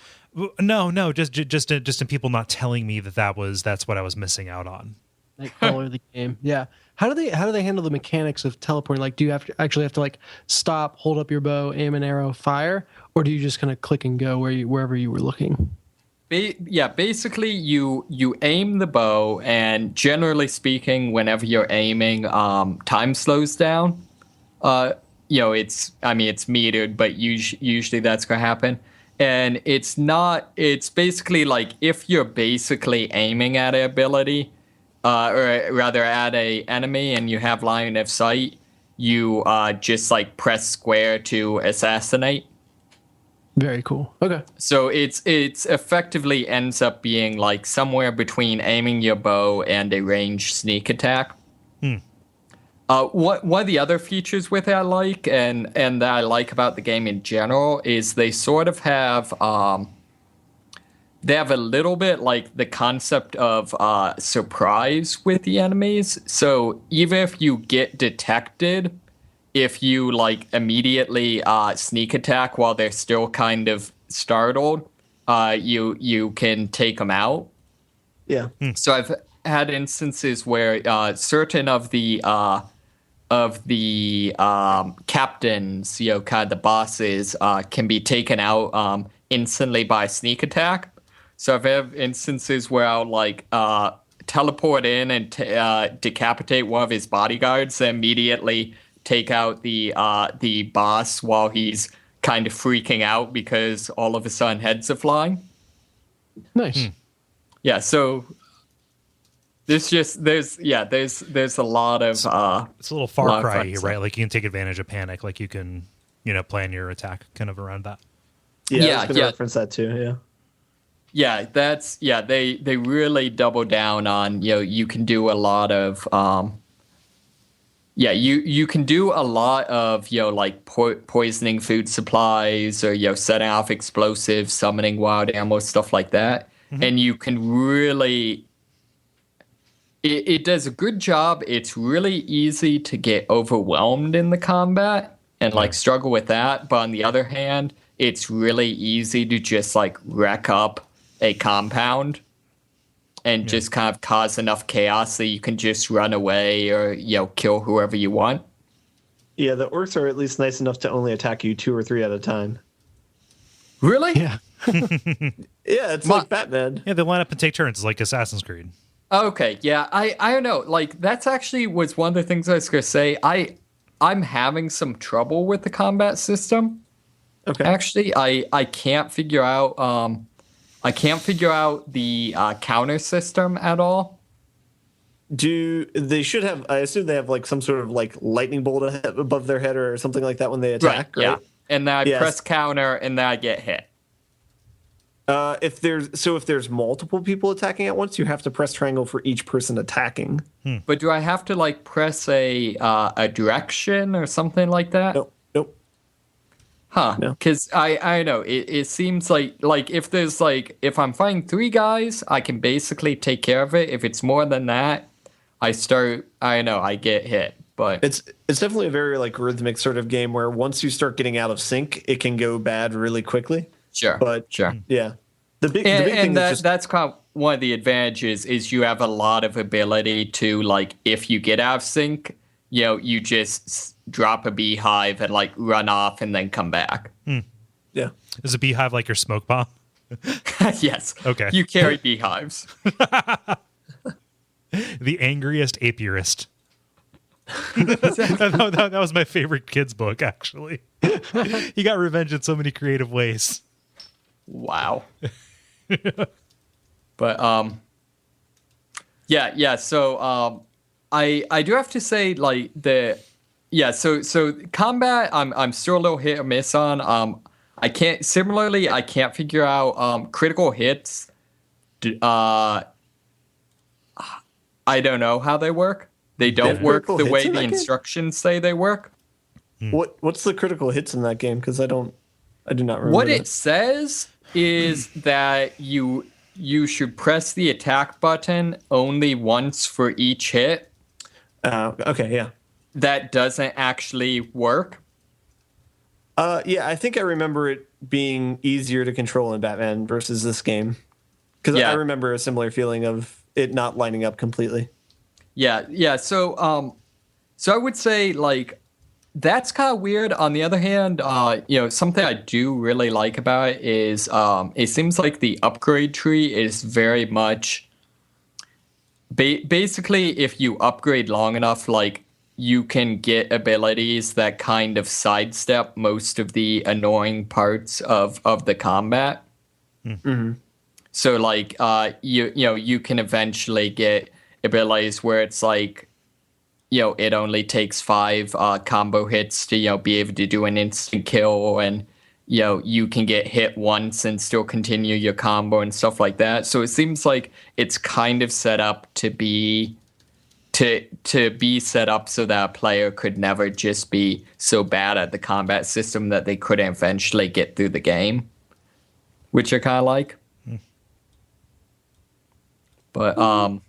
No, just in people not telling me that's what I was missing out on. Like color the game. Yeah. How do they handle the mechanics of teleporting? Like, do you actually have to like stop, hold up your bow, aim an arrow, fire, or do you just kind of click and go wherever you were looking? Basically you aim the bow, and generally speaking, whenever you're aiming, time slows down. It's metered, but usually that's gonna happen. And it's basically like if you're basically aiming at an ability, or rather at a enemy, and you have line of sight, you just like press square to assassinate. Very cool. Okay. So it's effectively ends up being like somewhere between aiming your bow and a ranged sneak attack. One of the other features with it I like, and that I like about the game in general, is they sort of have they have a little bit like the concept of surprise with the enemies. So even if you get detected, if you like immediately sneak attack while they're still kind of startled, you can take them out. Yeah. So I've had instances where certain of the captains, kind of the bosses, can be taken out instantly by sneak attack. So I've had instances where I'll like teleport in and decapitate one of his bodyguards, and immediately take out the boss while he's kind of freaking out because all of a sudden heads are flying. Nice. Yeah, so there's a lot of it's a little Far Cry, stuff. right? Like you can take advantage of panic, like you can plan your attack kind of around that. Yeah, I was gonna reference that too. They really double down on you can do a lot of you can do a lot of like poisoning food supplies, or setting off explosives, summoning wild animals, stuff like that. And you can really it does a good job. It's really easy to get overwhelmed in the combat and like struggle with that, but on the other hand, it's really easy to just like wreck up a compound and just kind of cause enough chaos that you can just run away or kill whoever you want. Yeah, the orcs are at least nice enough to only attack you 2 or 3 at a time. Really? Yeah. Yeah, it's like Batman. Yeah, they line up and take turns. It's like Assassin's Creed. Okay, yeah, I don't know. Like that's actually was one of the things I was gonna say. I'm having some trouble with the combat system. Okay. Actually, I can't figure out the counter system at all. They should have? I assume they have like some sort of like lightning bolt above their head or something like that when they attack, right? Yeah, and then I press counter, and then I get hit. If there's multiple people attacking at once, you have to press triangle for each person attacking. But do I have to like press a direction or something like that? Nope. Huh? Because I know it seems like if I'm fighting 3 guys, I can basically take care of it. If it's more than that, I get hit. But it's definitely a very like rhythmic sort of game where once you start getting out of sync, it can go bad really quickly. Sure. Yeah. The big thing that's kind of one of the advantages is you have a lot of ability to like if you get out of sync, you just drop a beehive and like run off and then come back. Yeah. Is a beehive like your smoke bomb? Yes. Okay. You carry beehives. The Angriest Apiarist. that was my favorite kid's book, actually. He got revenge in so many creative ways. Wow. But so I do have to say like so combat I'm still a little hit or miss on. I can't figure out critical hits. I don't know how they work. They don't work the way the instructions say they work. What's the critical hits in that game? Because I do not remember. What it says is that you should press the attack button only once for each hit. Okay, yeah. That doesn't actually work. Yeah, I think I remember it being easier to control in Batman versus this game. Because I remember a similar feeling of it not lining up completely. Yeah. So I would say, like, that's kind of weird. On the other hand, something I do really like about it is it seems like the upgrade tree is very much basically, if you upgrade long enough, like, you can get abilities that kind of sidestep most of the annoying parts of the combat. Mm-hmm. So, like, you can eventually get abilities where it's like, it only takes 5 combo hits to, be able to do an instant kill, and, you can get hit once and still continue your combo and stuff like that. So it seems like it's kind of set up to be set up so that a player could never just be so bad at the combat system that they couldn't eventually get through the game, which I kind of like. But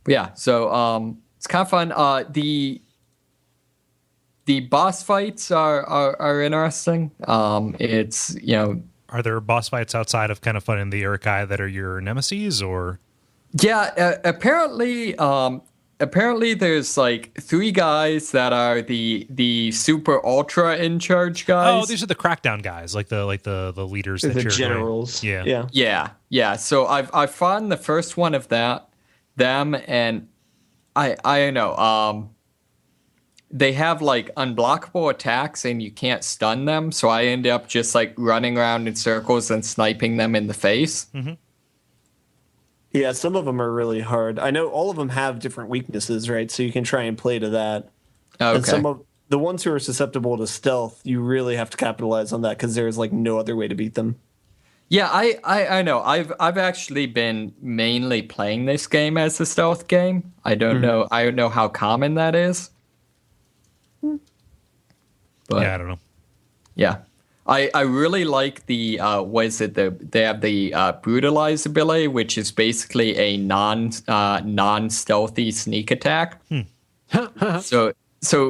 yeah, so it's kind of fun. The boss fights are interesting. It's, Are there boss fights outside of kind of fun in the Urukai that are your nemesis, or? Yeah, apparently there's like 3 guys that are the super ultra in charge guys. Oh, these are the crackdown guys, like the leaders, that The you're generals. Going, Yeah. So I've fought the first one of them, and I don't know. They have like unblockable attacks and you can't stun them. So I end up just like running around in circles and sniping them in the face. Mm-hmm. Yeah, some of them are really hard. I know all of them have different weaknesses, right? So you can try and play to that. Okay. And some of the ones who are susceptible to stealth, you really have to capitalize on that because there's like no other way to beat them. Yeah, I know. I've actually been mainly playing this game as a stealth game. I don't know how common that is. But, yeah, I don't know. Yeah. I really like the they have the brutalize ability, which is basically a non stealthy sneak attack. So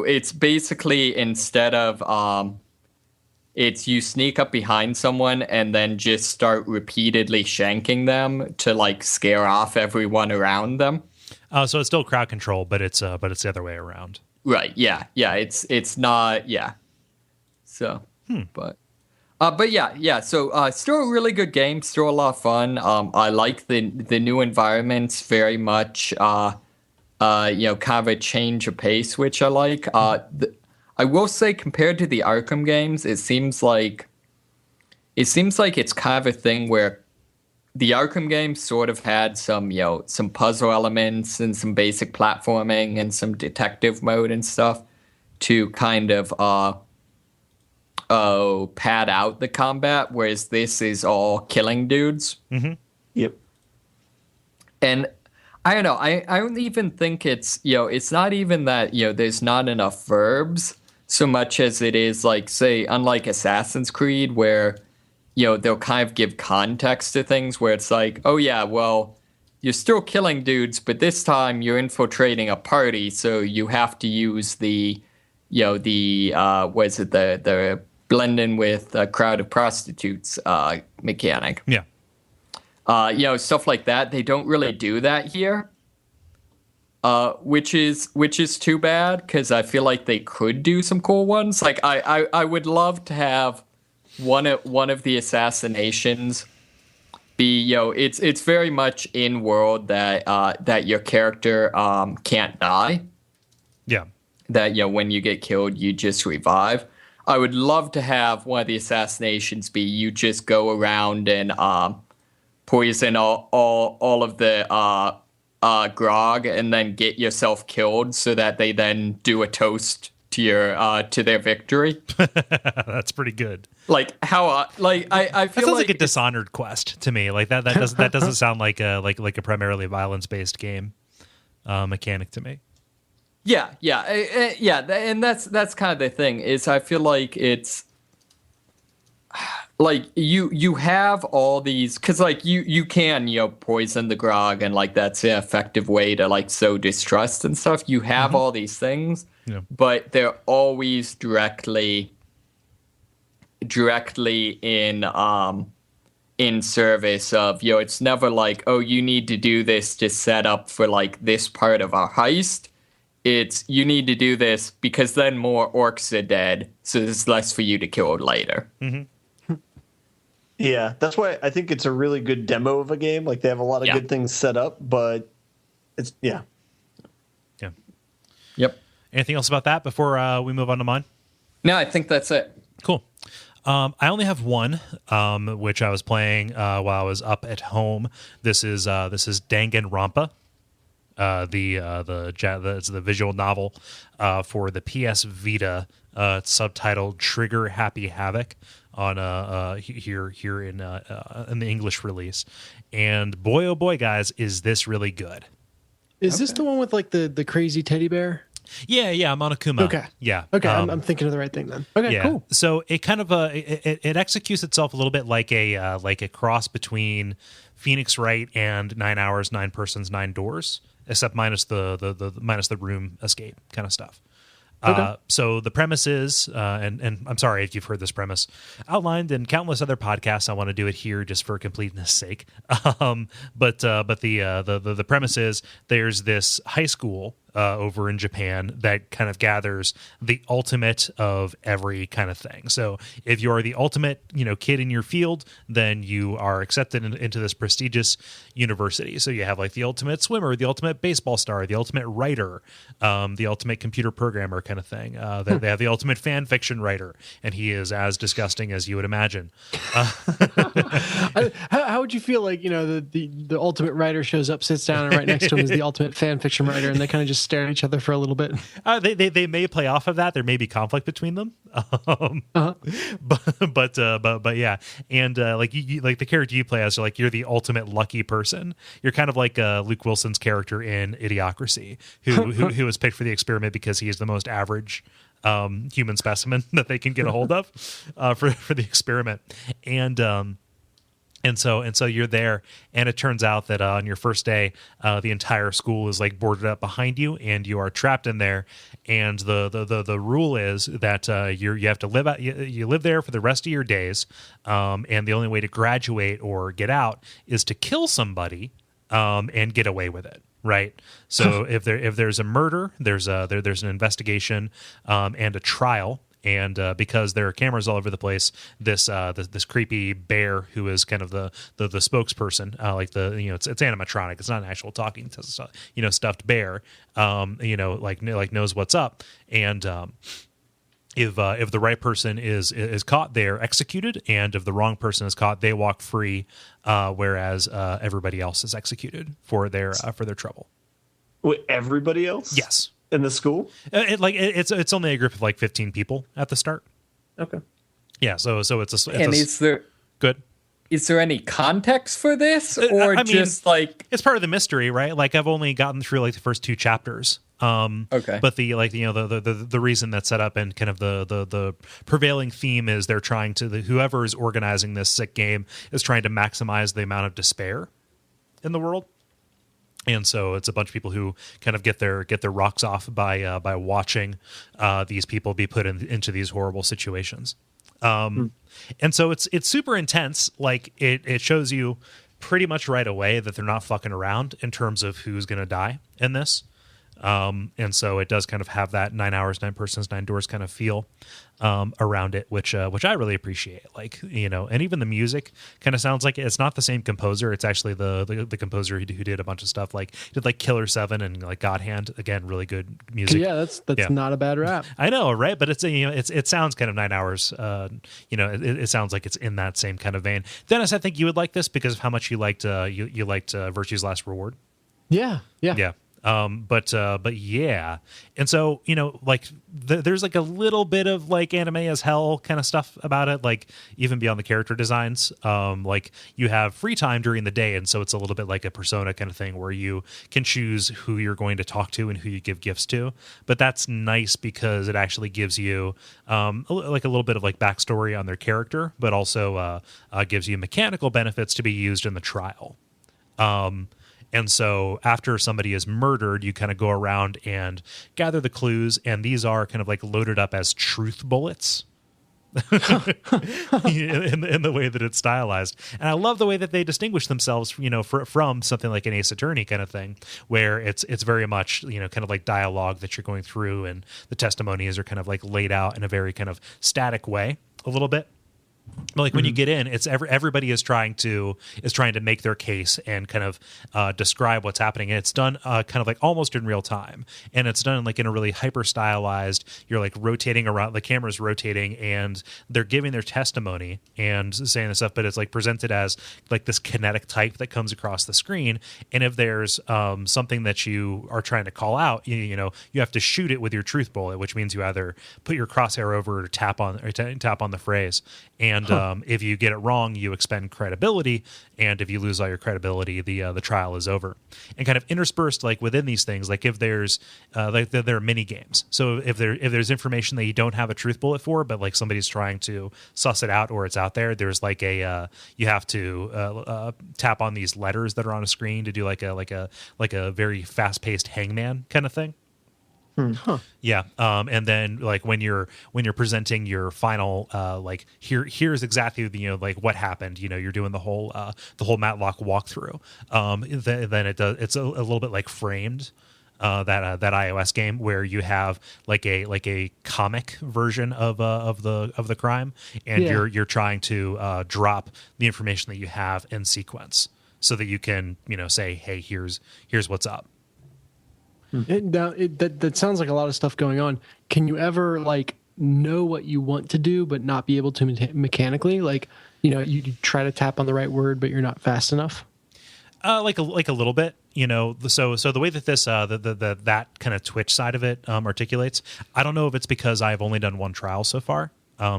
it's basically, instead of it's you sneak up behind someone and then just start repeatedly shanking them to like scare off everyone around them. So it's still crowd control, but it's the other way around. Right. Yeah. It's not. Yeah. So, but yeah. So, still a really good game. Still a lot of fun. I like the new environments very much. Kind of a change of pace, which I like. I will say, compared to the Arkham games, it seems like it's kind of a thing where the Arkham games sort of had some puzzle elements and some basic platforming and some detective mode and stuff to kind of pad out the combat, whereas this is all killing dudes. Mm-hmm. Yep. And I don't know. I don't even think it's not even that there's not enough verbs so much as it is like, say, unlike Assassin's Creed, where they'll kind of give context to things, where it's like, oh yeah, well, you're still killing dudes, but this time you're infiltrating a party, so you have to use the blend in with a crowd of prostitutes mechanic. Yeah. Stuff like that. They don't really do that here, which is too bad, because I feel like they could do some cool ones. Like I would love to have one of the assassinations be it's very much in world that your character can't die. Yeah. That when you get killed you just revive. I would love to have one of the assassinations be you just go around and poison all of the grog and then get yourself killed, so that they then do a toast to their victory. That's pretty good. Like how I feel that sounds like a Dishonored quest to me. Like that doesn't sound like a primarily violence based game mechanic to me. Yeah, and that's kind of the thing, is I feel like it's like you have all these, because like you can poison the grog, and like that's an effective way to like sow distrust and stuff. You have all these things, Yeah. but they're always directly directly in service of, it's never like, oh, you need to do this to set up for like this part of our heist. It's you need to do this because then more orcs are dead, so there's less for you to kill later. Mm-hmm. Yeah, that's why I think it's a really good demo of a game. Like they have a lot of good things set up, but it's Yeah. Yep. Anything else about that before we move on to mine? No, I think that's it. Cool. I only have one, which I was playing while I was up at home. This is Dangan Ronpa. It's the visual novel for the PS Vita. It's subtitled Trigger Happy Havoc on here in the English release. And boy, oh boy, guys, is this really good? Is this the one with like the crazy teddy bear? Yeah, Monokuma. Okay. Yeah. Okay, I'm thinking of the right thing then. Okay, yeah. cool. So it kind of it executes itself a little bit like a cross between Phoenix Wright and 9 Hours, 9 Persons, 9 Doors, except minus the room escape kind of stuff. Okay. So the premise is, and I'm sorry if you've heard this premise outlined in countless other podcasts. I want to do it here just for completeness' sake. But the premise is there's this high school over in Japan that kind of gathers the ultimate of every kind of thing. So if you are the ultimate, kid in your field, then you are accepted into this prestigious university. So you have like the ultimate swimmer, the ultimate baseball star, the ultimate writer, the ultimate computer programmer kind of thing. They have the ultimate fan fiction writer, and he is as disgusting as you would imagine. How would you feel like, the ultimate writer shows up, sits down, and right next to him is the ultimate fan fiction writer, and they kind of just stare at each other for a little bit? They may play off of that. There may be conflict between them. But yeah. And like the character you play as, like you're the ultimate lucky person. You're kind of like Luke Wilson's character in Idiocracy, who was picked for the experiment because he is the most average human specimen that they can get a hold of for the experiment. And so you're there, and it turns out that on your first day, the entire school is like boarded up behind you, and you are trapped in there. And the rule is that you have to live out. You live there for the rest of your days, and the only way to graduate or get out is to kill somebody and get away with it. Right. So if there's a murder, there's an investigation and a trial. And because there are cameras all over the place, this creepy bear who is kind of the spokesperson, like it's animatronic. It's not an actual talking, stuffed bear. Like knows what's up. And if the right person is caught, they're executed, and if the wrong person is caught, they walk free. Whereas everybody else is executed for their trouble. Wait, everybody else? Yes. In the school? It's only a group of like 15 people at the start. Okay. Yeah, so it's is there good? Is there any context for this, or like it's part of the mystery, right? Like I've only gotten through like the first 2 chapters. Okay. But the reason that's set up and kind of the prevailing theme is they're trying to whoever is organizing this sick game is trying to maximize the amount of despair in the world. And so it's a bunch of people who kind of get their rocks off by watching these people be put into these horrible situations. And so it's super intense. Like it shows you pretty much right away that they're not fucking around in terms of who's going to die in this. And so it does kind of have that 9 Hours, 9 Persons, 9 Doors kind of feel around it, which I really appreciate. Like, and even the music kind of sounds like it's not the same composer. It's actually the composer who did a bunch of stuff like did like Killer 7 and like God Hand. Again, really good music. Yeah, that's not a bad rap. I know, right? But it's it sounds kind of 9 Hours. It sounds like it's in that same kind of vein. Dennis, I think you would like this because of how much you liked Virtue's Last Reward. Yeah. But yeah, and so there's like a little bit of like anime as hell kind of stuff about it, like even beyond the character designs. Like you have free time during the day, and so it's a little bit like a Persona kind of thing where you can choose who you're going to talk to and who you give gifts to. But that's nice because it actually gives you like a little bit of like backstory on their character, but also gives you mechanical benefits to be used in the trial. And so after somebody is murdered, you kind of go around and gather the clues, and these are kind of like loaded up as truth bullets. in the way that it's stylized. And I love the way that they distinguish themselves, from something like an Ace Attorney kind of thing, where it's very much, kind of like dialogue that you're going through, and the testimonies are kind of like laid out in a very kind of static way a little bit. But like when you get in, it's everybody is trying to make their case and kind of describe what's happening, and it's done kind of like almost in real time, and it's done like in a really hyper stylized. You're like rotating around, the camera's rotating, and they're giving their testimony and saying this stuff, but it's like presented as like this kinetic type that comes across the screen. And if there's something that you are trying to call out, you have to shoot it with your truth bullet, which means you either put your crosshair over or tap on the phrase. And if you get it wrong, you expend credibility, and if you lose all your credibility, the trial is over. And kind of interspersed like within these things, like if there's there are mini games. So if there's information that you don't have a truth bullet for, but like somebody's trying to suss it out or it's out there, there's like you have to tap on these letters that are on a screen to do like a very fast paced hangman kind of thing. Huh. Yeah. And then like when you're presenting your final like here's exactly like what happened, you're doing the whole Matlock walkthrough. Then it's a little bit like Framed, that iOS game where you have like a comic version of the crime, and you're trying to drop the information that you have in sequence so that you can say, hey, here's what's up. That sounds like a lot of stuff going on. Can you ever like know what you want to do but not be able to mechanically? Like, you try to tap on the right word but you're not fast enough. Like a little bit, So the way that this that kind of Twitch side of it articulates, I don't know if it's because I've only done one trial so far.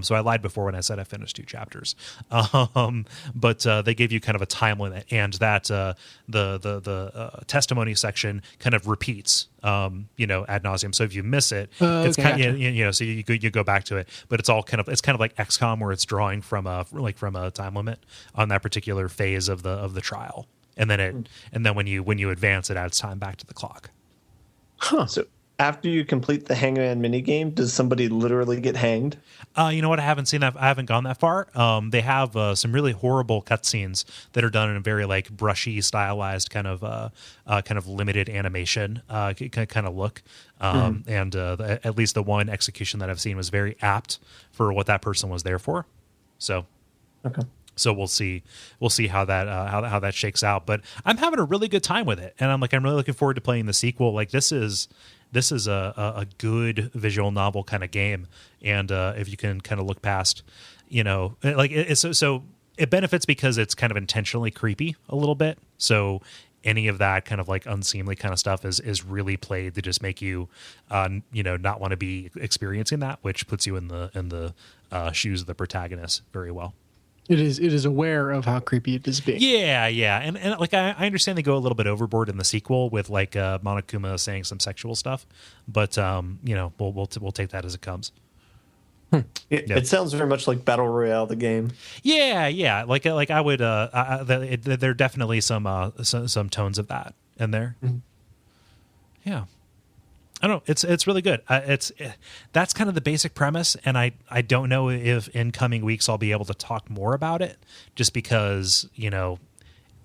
So I lied before when I said I finished 2 chapters. But they gave you kind of a time limit, and that the testimony section kind of repeats, ad nauseum. So if you miss it, it's kind of, so you go back to it. But it's kind of like XCOM, where it's drawing from a time limit on that particular phase of the trial, and then when you advance, it adds time back to the clock. Huh. So after you complete the hangman minigame, does somebody literally get hanged? You know what? I haven't seen that. I haven't gone that far. They have some really horrible cutscenes that are done in a very like brushy, stylized kind of limited animation kind of look. And at least the one execution that I've seen was very apt for what that person was there for. So, okay. So we'll see how that how that shakes out. But I'm having a really good time with it, and I'm really looking forward to playing the sequel. Like this is a good visual novel kind of game, and if you can kind of look past, so it benefits because it's kind of intentionally creepy a little bit. So any of that kind of like unseemly kind of stuff is really played to just make you not want to be experiencing that, which puts you in the shoes of the protagonist very well. It is aware of how creepy it is being. Yeah, and like I understand they go a little bit overboard in the sequel with like Monokuma saying some sexual stuff, but we'll take that as it comes. It sounds very much like Battle Royale, the game. Yeah. Like I would. There are definitely some tones of that in there. Mm-hmm. Yeah. I don't know. It's really good. That's kind of the basic premise, and I don't know if in coming weeks I'll be able to talk more about it, just because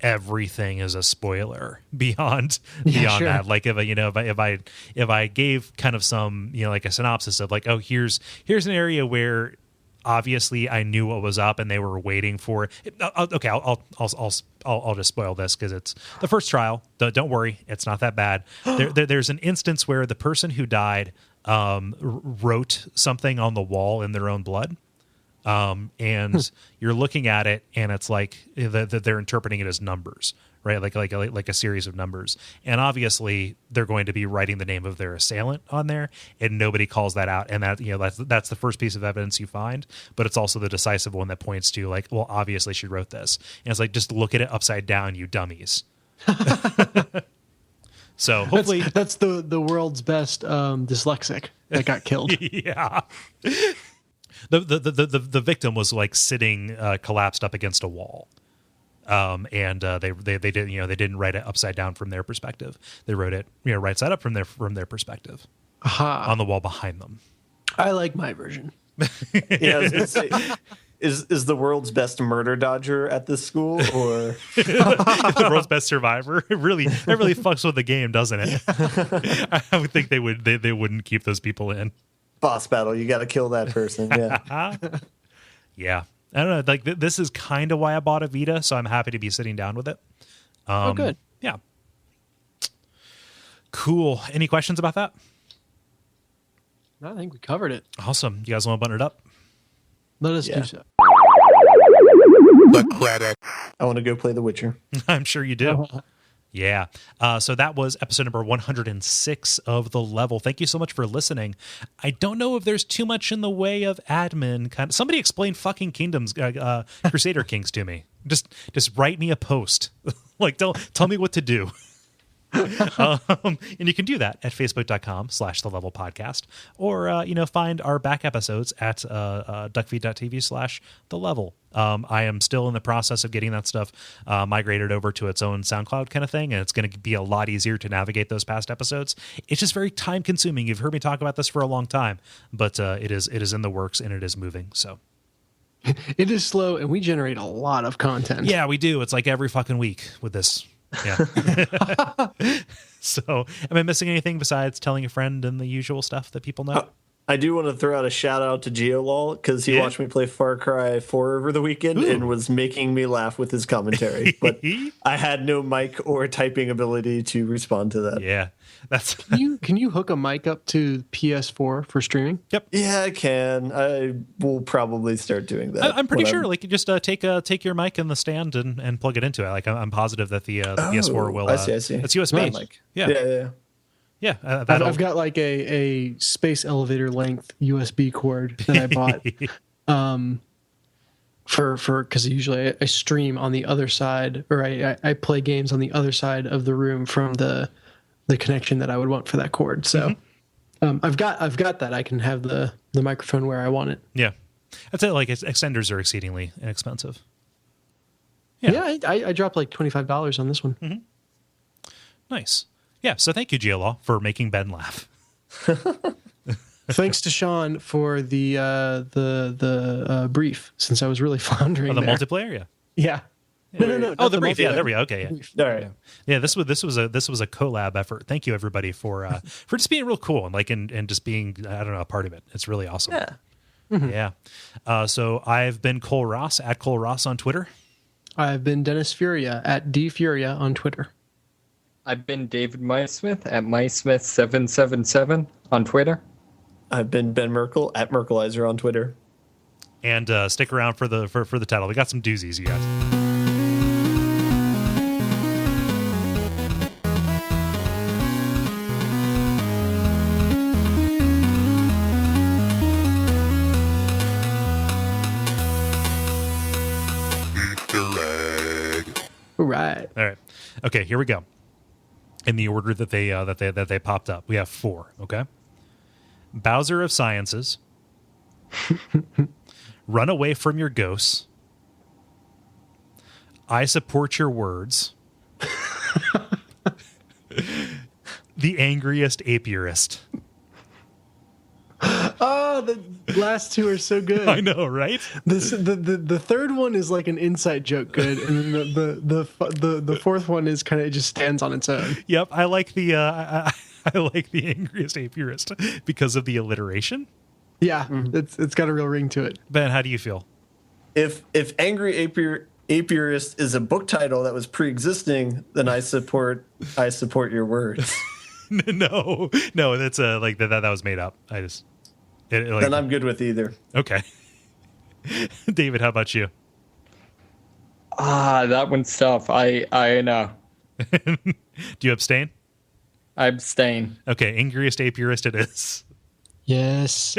everything is a spoiler beyond sure. that. Like if I gave kind of some like a synopsis of like, oh, here's an area where obviously I knew what was up and they were waiting for it. Okay, I'll just spoil this because it's the first trial. Don't worry, it's not that bad. There's an instance where the person who died wrote something on the wall in their own blood. And you're looking at it and it's like they're interpreting it as numbers, right? Like a series of numbers. And obviously they're going to be writing the name of their assailant on there, and nobody calls that out. And that's the first piece of evidence you find, but it's also the decisive one that points to like, well, obviously she wrote this. And it's like, just look at it upside down, you dummies. So hopefully that's the world's best dyslexic that got killed. Yeah. The victim was like sitting collapsed up against a wall, and they didn't write it upside down from their perspective. They wrote it right side up from their perspective on the wall behind them. I like my version. Yeah, I was gonna say, is the world's best murder dodger at this school, or The world's best survivor? That really fucks with the game, doesn't it? I would think they wouldn't keep those people in. boss battle? You got to kill that person. Yeah. Yeah. I don't know. Like this is kind of why I bought a Vita, so I'm happy to be sitting down with it. Oh, good. Yeah. Cool. Any questions about that? I think we covered it. Awesome. You guys want to button it up? Let us Yeah. do so. I want to go play The Witcher. I'm sure you do. Yeah. So that was episode number 106 of The Level. Thank you so much for listening. I don't know if there's too much in the way of admin. Somebody explain fucking Kingdoms, Crusader Kings to me. Just write me a post. Like, tell me what to do. And you can do that at facebook.com/thelevelpodcast, or find our back episodes at Duckfeed.tv/thelevel. I am still in the process of getting that stuff migrated over to its own SoundCloud kind of thing, and it's going to be a lot easier to navigate those past episodes. It's just very time consuming. You've heard me talk about this for a long time, but it is in the works and it is moving. So It is slow, and we generate a lot of content. yeah, we do. It's like every fucking week with this. Yeah. So, am I missing anything besides telling a friend and the usual stuff that people know? I do want to throw out a shout out to GeoLol because he watched me play Far Cry 4 over the weekend and was making me laugh with his commentary. But I had no mic or typing ability to respond to that. Yeah, that's Can you hook a mic up to PS4 for streaming? Yep. Yeah, I can. I will probably start doing that. I'm pretty sure. Like, you just take your mic in the stand and plug it into it. Like, I'm positive that the PS4 will. I see. It's USB. Nice. Yeah. Yeah. I've got like a space elevator length USB cord that I bought for because usually I stream on the other side, or I play games on the other side of the room from the connection that I would want for that cord. So I've got that. I can have the microphone where I want it. Yeah. That's it. Like, extenders are exceedingly inexpensive. Yeah, I dropped like $25 on this one. Mm-hmm. Nice. Yeah, so thank you, GeoLaw, for making Ben laugh. Thanks to Sean for the brief, since I was really floundering. The there. multiplayer, yeah. No. Oh, the brief. Yeah, there we go. Okay, yeah. All right. Yeah, this was a collab effort. Thank you, everybody, for just being real cool and just being, I don't know, a part of it. It's really awesome. Yeah. Mm-hmm. Yeah. So I've been Cole Ross at Cole Ross on Twitter. I've been Dennis Furia at DFuria on Twitter. I've been David Mysmith at Mysmith777 on Twitter. I've been Ben Merkel at Merkelizer on Twitter. And stick around for the title. We got some doozies, you guys. All right. All right. Okay, here we go. In the order that they popped up, we have 4. Okay. Bowser of Sciences. Run away from your ghosts. I support your words. The Angriest Apiarist. Oh, the last two are so good. I know, right? The third one is like an inside joke good, and then the fourth one is kind of, it just stands on its own. Yep, I like the I like the Angriest Apiarist because of the alliteration. Yeah, it's got a real ring to it. Ben, how do you feel? If Angry Apiarist is a book title that was pre-existing, then I support your words. No, that's like that was made up. I just then I'm good with either. Okay. David, how about you? That one's tough. I know. Do you abstain? I abstain. Okay, Angriest Apiarist it is. Yes.